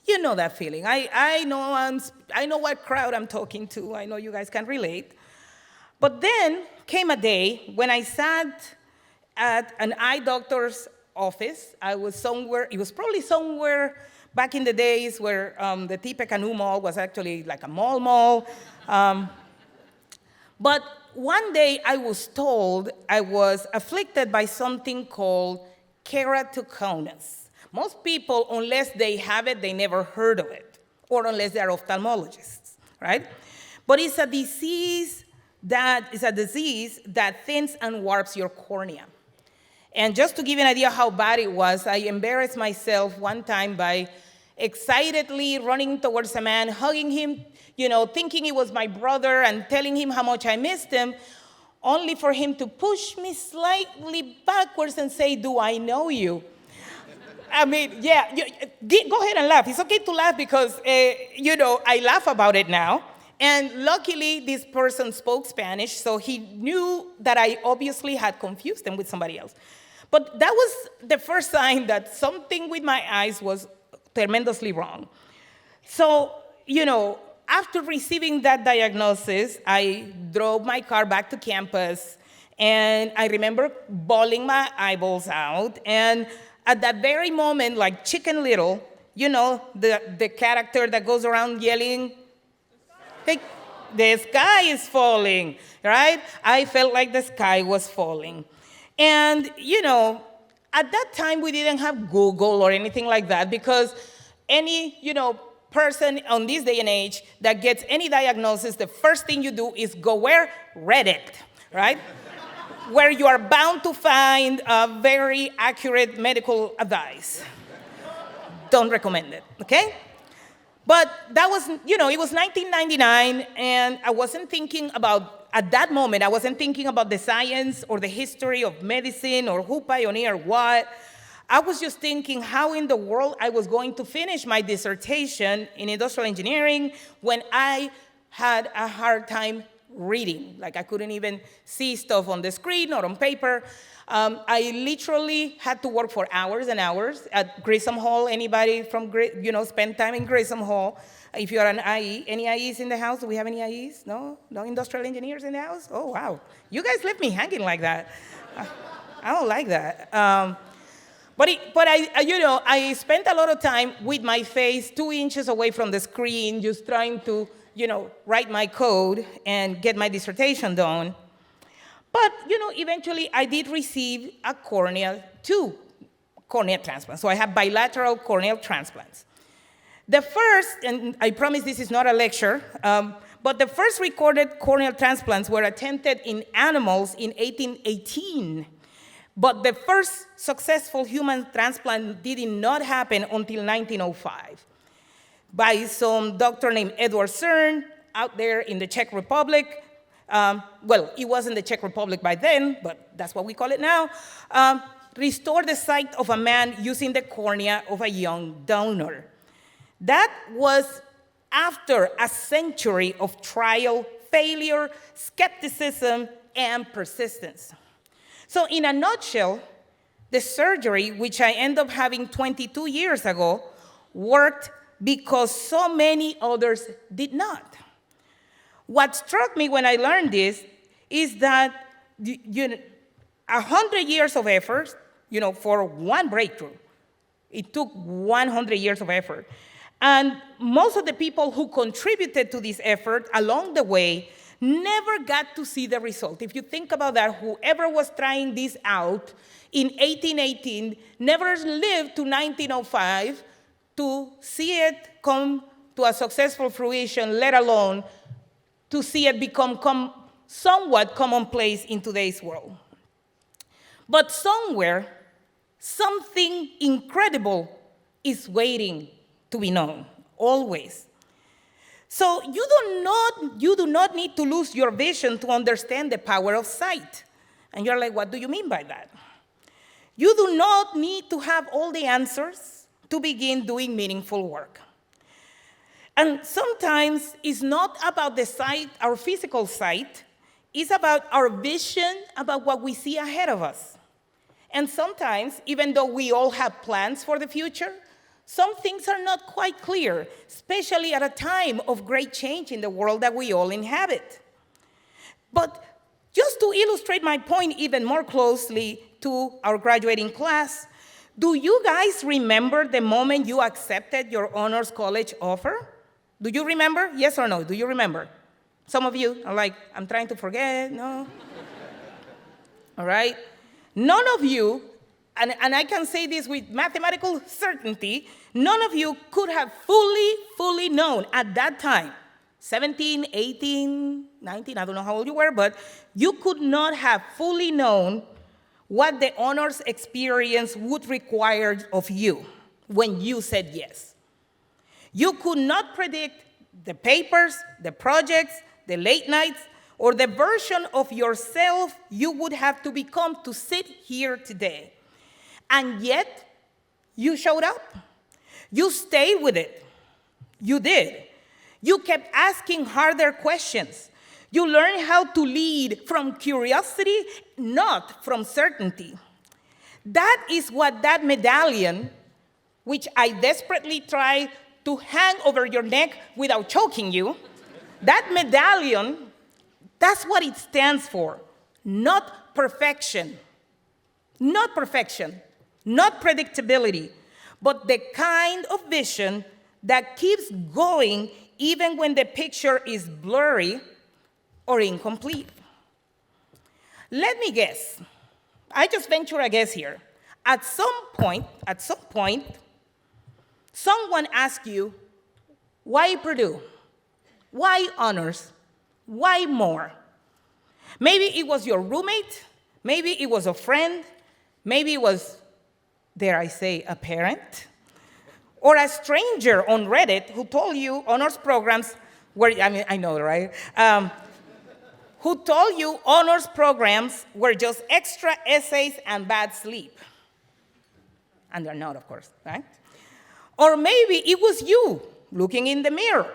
You know that feeling. I know what crowd I'm talking to. I know you guys can relate. But then came a day when I sat at an eye doctor's office. I was somewhere, it was probably somewhere back in the days where the Tippecanoe Mall was actually like a mall. But one day I was told I was afflicted by something called keratoconus. Most people, unless they have it, they never heard of it, or unless they're ophthalmologists, right? But it's a disease that thins and warps your cornea. And just to give you an idea how bad it was, I embarrassed myself one time by excitedly running towards a man, hugging him, thinking it was my brother and telling him how much I missed him, only for him to push me slightly backwards and say, "Do I know you?" I mean, yeah, go ahead and laugh. It's okay to laugh because, I laugh about it now. And luckily, this person spoke Spanish, so he knew that I obviously had confused him with somebody else. But that was the first sign that something with my eyes was tremendously wrong. So, after receiving that diagnosis, I drove my car back to campus, and I remember bawling my eyeballs out. And at that very moment, like Chicken Little, the character that goes around yelling, "Hey, the sky is falling," right? I felt like the sky was falling. And, at that time, we didn't have Google or anything like that, because any, person on this day and age that gets any diagnosis, the first thing you do is go where? Reddit, right? Where you are bound to find very accurate medical advice. Don't recommend it, okay? But that was, it was 1999, and I wasn't thinking about, at that moment, I wasn't thinking about the science or the history of medicine or who pioneered what. I was just thinking how in the world I was going to finish my dissertation in industrial engineering when I had a hard time reading. Like I couldn't even see stuff on the screen or on paper. I literally had to work for hours and hours at Grissom Hall. Anybody from, spend time in Grissom Hall? If you're an IE, any IEs in the house? Do we have any IEs? No? No industrial engineers in the house? Oh, wow. You guys left me hanging like that. I don't like that. But I spent a lot of time with my face 2 inches away from the screen, just trying to, write my code and get my dissertation done. But, eventually I did receive two cornea transplants. So I have bilateral corneal transplants. The first, and I promise this is not a lecture, but the first recorded corneal transplants were attempted in animals in 1818. But the first successful human transplant did not happen until 1905 by some doctor named Edward Cern out there in the Czech Republic. Well, it wasn't the Czech Republic by then, but that's what we call it now. Restored the sight of a man using the cornea of a young donor. That was after a century of trial, failure, skepticism, and persistence. So in a nutshell, the surgery, which I ended up having 22 years ago, worked because so many others did not. What struck me when I learned this is that 100 years of effort, for one breakthrough, it took 100 years of effort. And most of the people who contributed to this effort along the way never got to see the result. If you think about that, whoever was trying this out in 1818 never lived to 1905 to see it come to a successful fruition, let alone to see it become somewhat commonplace in today's world. But somewhere, something incredible is waiting to be known, always. So you do not need to lose your vision to understand the power of sight. And you're like, what do you mean by that? You do not need to have all the answers to begin doing meaningful work. And sometimes it's not about the sight, our physical sight, it's about our vision, about what we see ahead of us. And sometimes, even though we all have plans for the future, some things are not quite clear, especially at a time of great change in the world that we all inhabit. But just to illustrate my point even more closely to our graduating class, do you guys remember the moment you accepted your honors college offer? Do you remember? Yes or no? Do you remember? Some of you are like, I'm trying to forget, no? All right? None of you, and I can say this with mathematical certainty, none of you could have fully known at that time, 17, 18, 19, I don't know how old you were, but you could not have fully known what the honors experience would require of you when you said yes. You could not predict the papers, the projects, the late nights, or the version of yourself you would have to become to sit here today. And yet, you showed up. You stayed with it. You did. You kept asking harder questions. You learned how to lead from curiosity, not from certainty. That is what that medallion, which I desperately try to hang over your neck without choking you, that medallion, that's what it stands for. Not perfection. Not perfection. Not predictability, but the kind of vision that keeps going even when the picture is blurry or incomplete. Let me guess. I just venture a guess here. At some point, someone asked you, why Purdue? Why honors? Why more? Maybe it was your roommate, maybe it was a friend, maybe it was, dare I say, a parent, or a stranger on Reddit who told you honors programs were, I know, right? Who told you honors programs were just extra essays and bad sleep. And they're not, of course, right? Or maybe it was you looking in the mirror,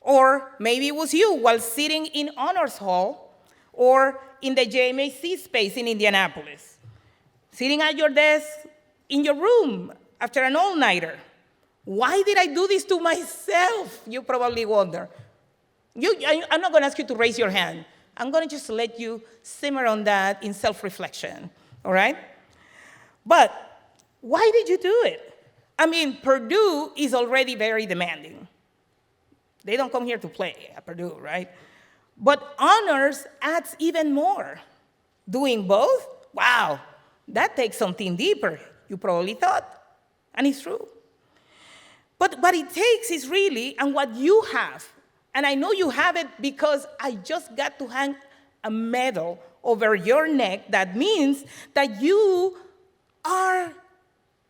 Or maybe it was you while sitting in honors hall or in the JMAC space in Indianapolis, sitting at your desk in your room after an all-nighter. Why did I do this to myself? You probably wonder. I'm not going to ask you to raise your hand. I'm going to just let you simmer on that in self-reflection, all right? But why did you do it? I mean, Purdue is already very demanding. They don't come here to play at Purdue, right? But honors adds even more. Doing both? Wow, that takes something deeper, you probably thought. And it's true. But what it takes is really, and what you have, and I know you have it because I just got to hang a medal over your neck that means that you are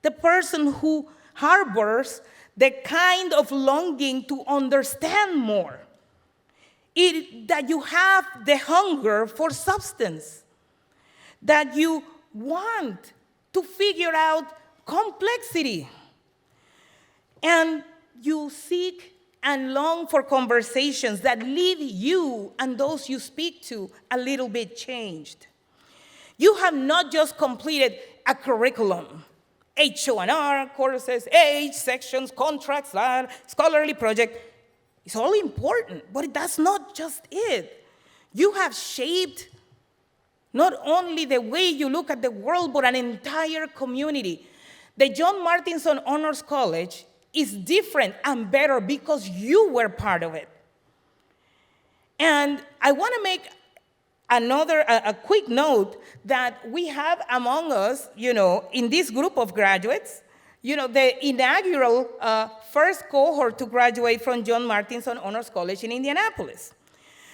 the person who harbors the kind of longing to understand more. That you have the hunger for substance, that you want to figure out complexity, and you seek and long for conversations that leave you and those you speak to a little bit changed. You have not just completed a curriculum, HO&R, courses, age, sections, contracts, scholarly project. It's all important, but that's not just it. You have shaped not only the way you look at the world, but an entire community. The John Martinson Honors College is different and better because you were part of it. And I want to make a quick note that we have among us, in this group of graduates, the inaugural first cohort to graduate from John Martinson Honors College in Indianapolis.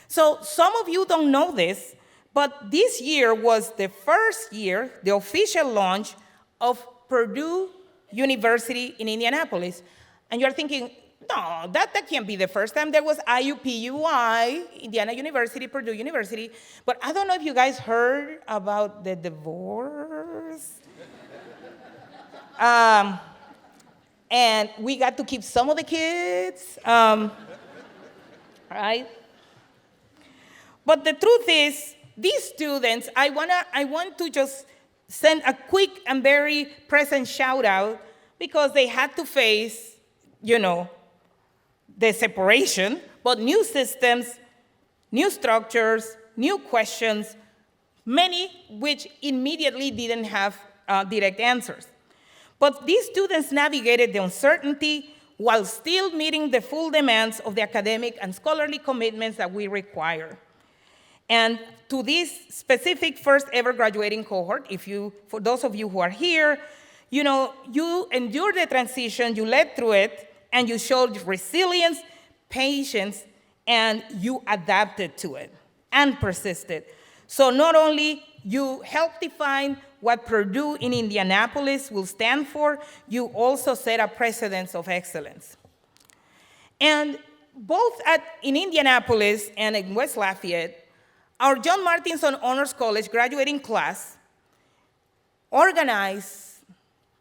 So some of you don't know this, but this year was the first year, the official launch of Purdue University in Indianapolis. And you're thinking, no, that can't be the first time. There was IUPUI, Indiana University, Purdue University. But I don't know if you guys heard about the divorce. And we got to keep some of the kids, right? But the truth is, these students, I want to just send a quick and very present shout out because they had to face, the separation, but new systems, new structures, new questions, many which immediately didn't have direct answers. But these students navigated the uncertainty while still meeting the full demands of the academic and scholarly commitments that we require. And to this specific first ever graduating cohort, for those of you who are here, you endured the transition, you led through it, and you showed resilience, patience, and you adapted to it and persisted. So not only you helped define what Purdue in Indianapolis will stand for, you also set a precedent of excellence. And both in Indianapolis and in West Lafayette, our John Martinson Honors College graduating class organized,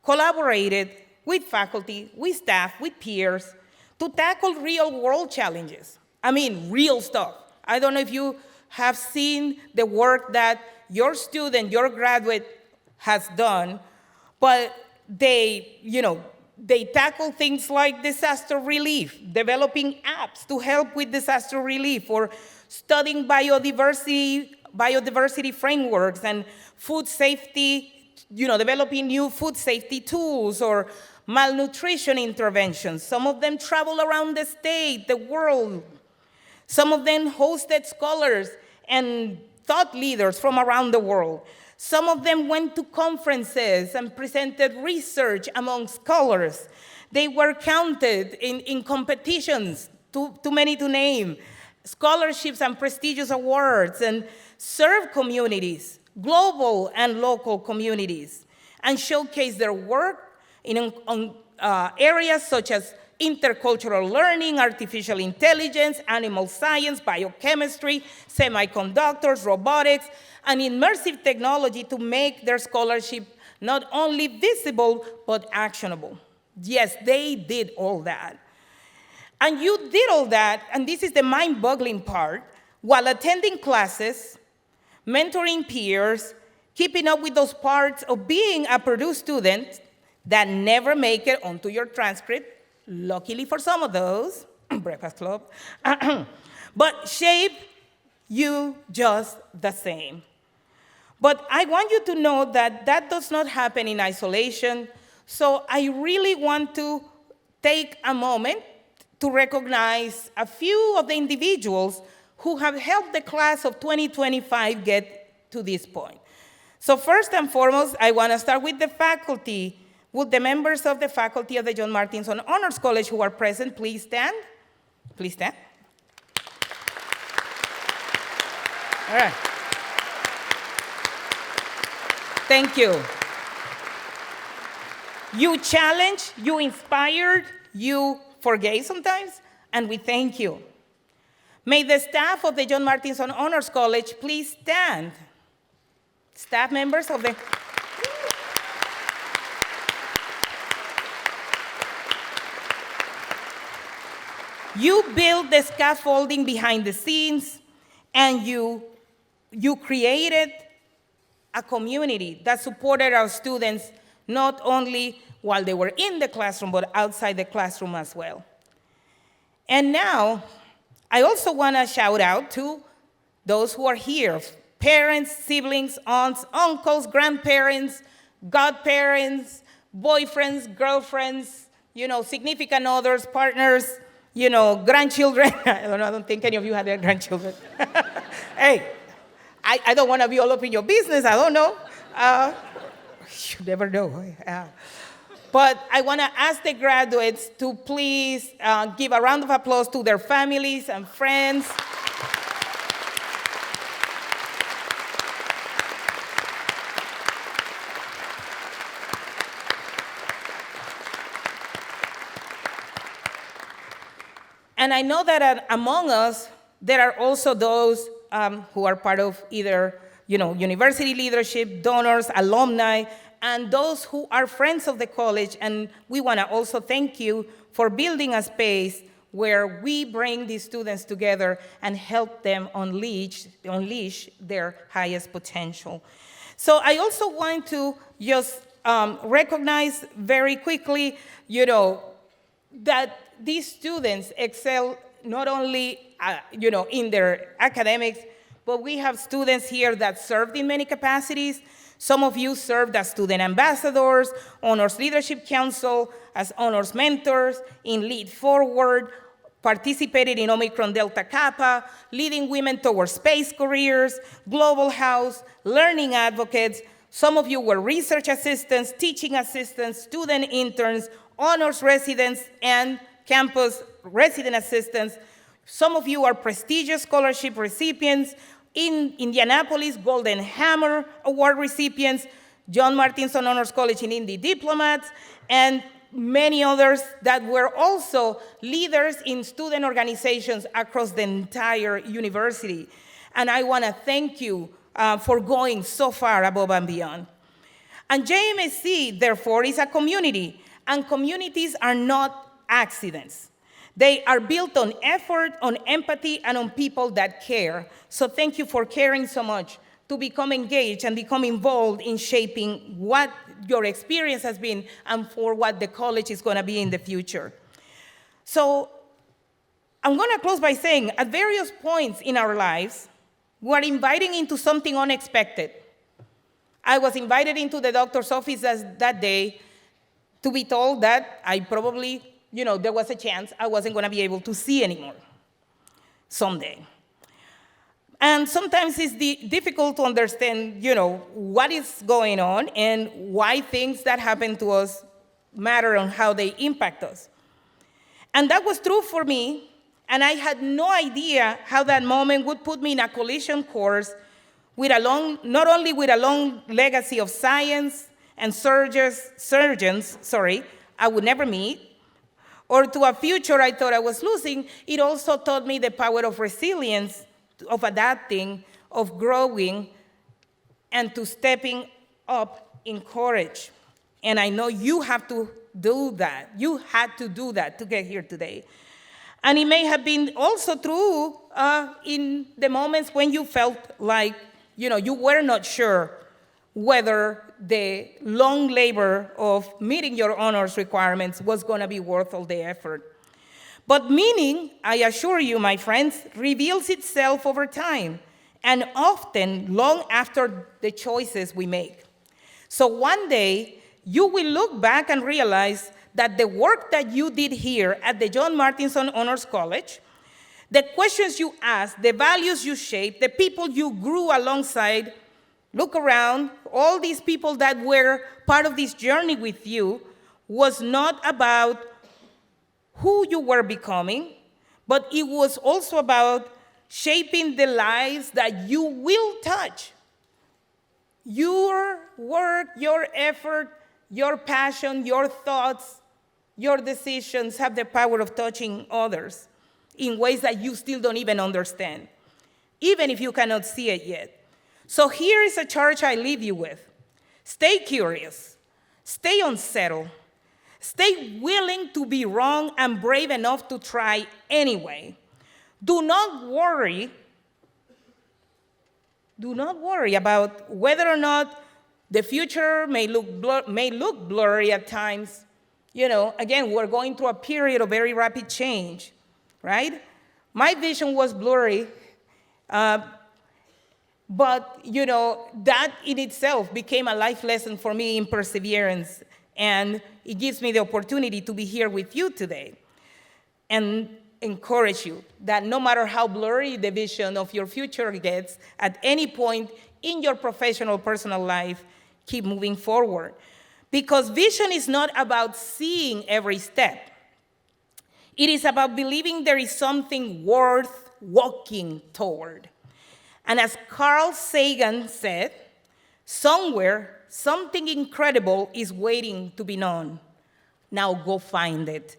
collaborated with faculty, with staff, with peers to tackle real-world challenges. I mean, real stuff. I don't know if you have seen the work that your student, your graduate has done, but they tackle things like disaster relief, developing apps to help with disaster relief, or studying biodiversity frameworks and food safety, developing new food safety tools or malnutrition interventions. Some of them travel around the state, the world. Some of them hosted scholars and thought leaders from around the world. Some of them went to conferences and presented research among scholars. They were counted in competitions, too many to name, scholarships and prestigious awards, and served communities, global and local communities, and showcased their work in areas such as intercultural learning, artificial intelligence, animal science, biochemistry, semiconductors, robotics, and immersive technology to make their scholarship not only visible, but actionable. Yes, they did all that. And you did all that, and this is the mind-boggling part, while attending classes, mentoring peers, keeping up with those parts of being a Purdue student that never make it onto your transcript, luckily for some of those, Breakfast Club, but shape you just the same. But I want you to know that that does not happen in isolation, so I really want to take a moment to recognize a few of the individuals who have helped the class of 2025 get to this point. So first and foremost, I want to start with the faculty. Would the members of the faculty of the John Martinson Honors College who are present please stand? Please stand. All right. Thank you. You challenged, you inspired, you forgave sometimes, and we thank you. May the staff of the John Martinson Honors College please stand. Staff members of the... You built the scaffolding behind the scenes, and you created a community that supported our students not only while they were in the classroom, but outside the classroom as well. And now, I also want to shout out to those who are here, parents, siblings, aunts, uncles, grandparents, godparents, boyfriends, girlfriends, significant others, partners, grandchildren. I don't think any of you had their grandchildren. Hey, I don't want to be all up in your business. I don't know. You never know. But I want to ask the graduates to please give a round of applause to their families and friends. And I know that among us, there are also those who are part of either university leadership, donors, alumni, and those who are friends of the college. And we want to also thank you for building a space where we bring these students together and help them unleash their highest potential. So I also want to just recognize very quickly, that these students excel not only, in their academics, but we have students here that served in many capacities. Some of you served as student ambassadors, Honors Leadership Council, as honors mentors, in Lead Forward, participated in Omicron Delta Kappa, leading women towards space careers, Global House, learning advocates. Some of you were research assistants, teaching assistants, student interns, honors residents, and campus resident assistants. Some of you are prestigious scholarship recipients. In Indianapolis, Golden Hammer Award recipients, John Martinson Honors College in Indy diplomats, and many others that were also leaders in student organizations across the entire university. And I want to thank you for going so far above and beyond. And JMSC, therefore, is a community, and communities are not accidents. They are built on effort, on empathy, and on people that care. So thank you for caring so much to become engaged and become involved in shaping what your experience has been and for what the college is going to be in the future. So I'm going to close by saying, at various points in our lives, we're inviting into something unexpected. I was invited into the doctor's office that day to be told that I probably, there was a chance I wasn't going to be able to see anymore someday. And sometimes it's difficult to understand, what is going on and why things that happen to us matter on how they impact us. And that was true for me, and I had no idea how that moment would put me in a collision course with not only with a long legacy of science and surgeons, I would never meet, or to a future I thought I was losing. It also taught me the power of resilience, of adapting, of growing, and to stepping up in courage. And I know you have to do that. You had to do that to get here today. And it may have been also true in the moments when you felt like, you were not sure whether the long labor of meeting your honors requirements was going to be worth all the effort. But meaning, I assure you, my friends, reveals itself over time, and often long after the choices we make. So one day, you will look back and realize that the work that you did here at the John Martinson Honors College, the questions you asked, the values you shaped, the people you grew alongside, look around, all these people that were part of this journey with you, was not about who you were becoming, but it was also about shaping the lives that you will touch. Your work, your effort, your passion, your thoughts, your decisions have the power of touching others in ways that you still don't even understand, even if you cannot see it yet. So here is a charge I leave you with. Stay curious, stay unsettled, stay willing to be wrong and brave enough to try anyway. Do not worry about whether or not the future may look blurry at times. Again, we're going through a period of very rapid change, right? My vision was blurry, but that in itself became a life lesson for me in perseverance, and it gives me the opportunity to be here with you today and encourage you that no matter how blurry the vision of your future gets, at any point in your professional, personal life, keep moving forward. Because vision is not about seeing every step. It is about believing there is something worth walking toward. And as Carl Sagan said, somewhere, something incredible is waiting to be known. Now go find it.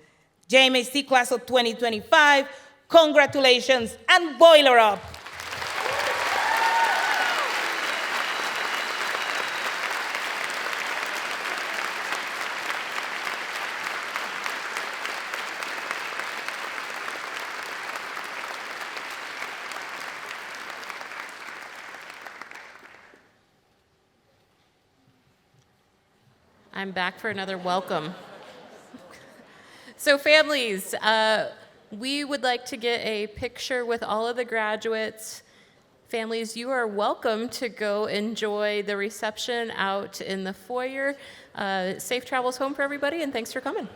JMAC Class of 2025, congratulations, and boiler up. I'm back for another welcome. So families, we would like to get a picture with all of the graduates. Families, you are welcome to go enjoy the reception out in the foyer. Safe travels home for everybody, and thanks for coming.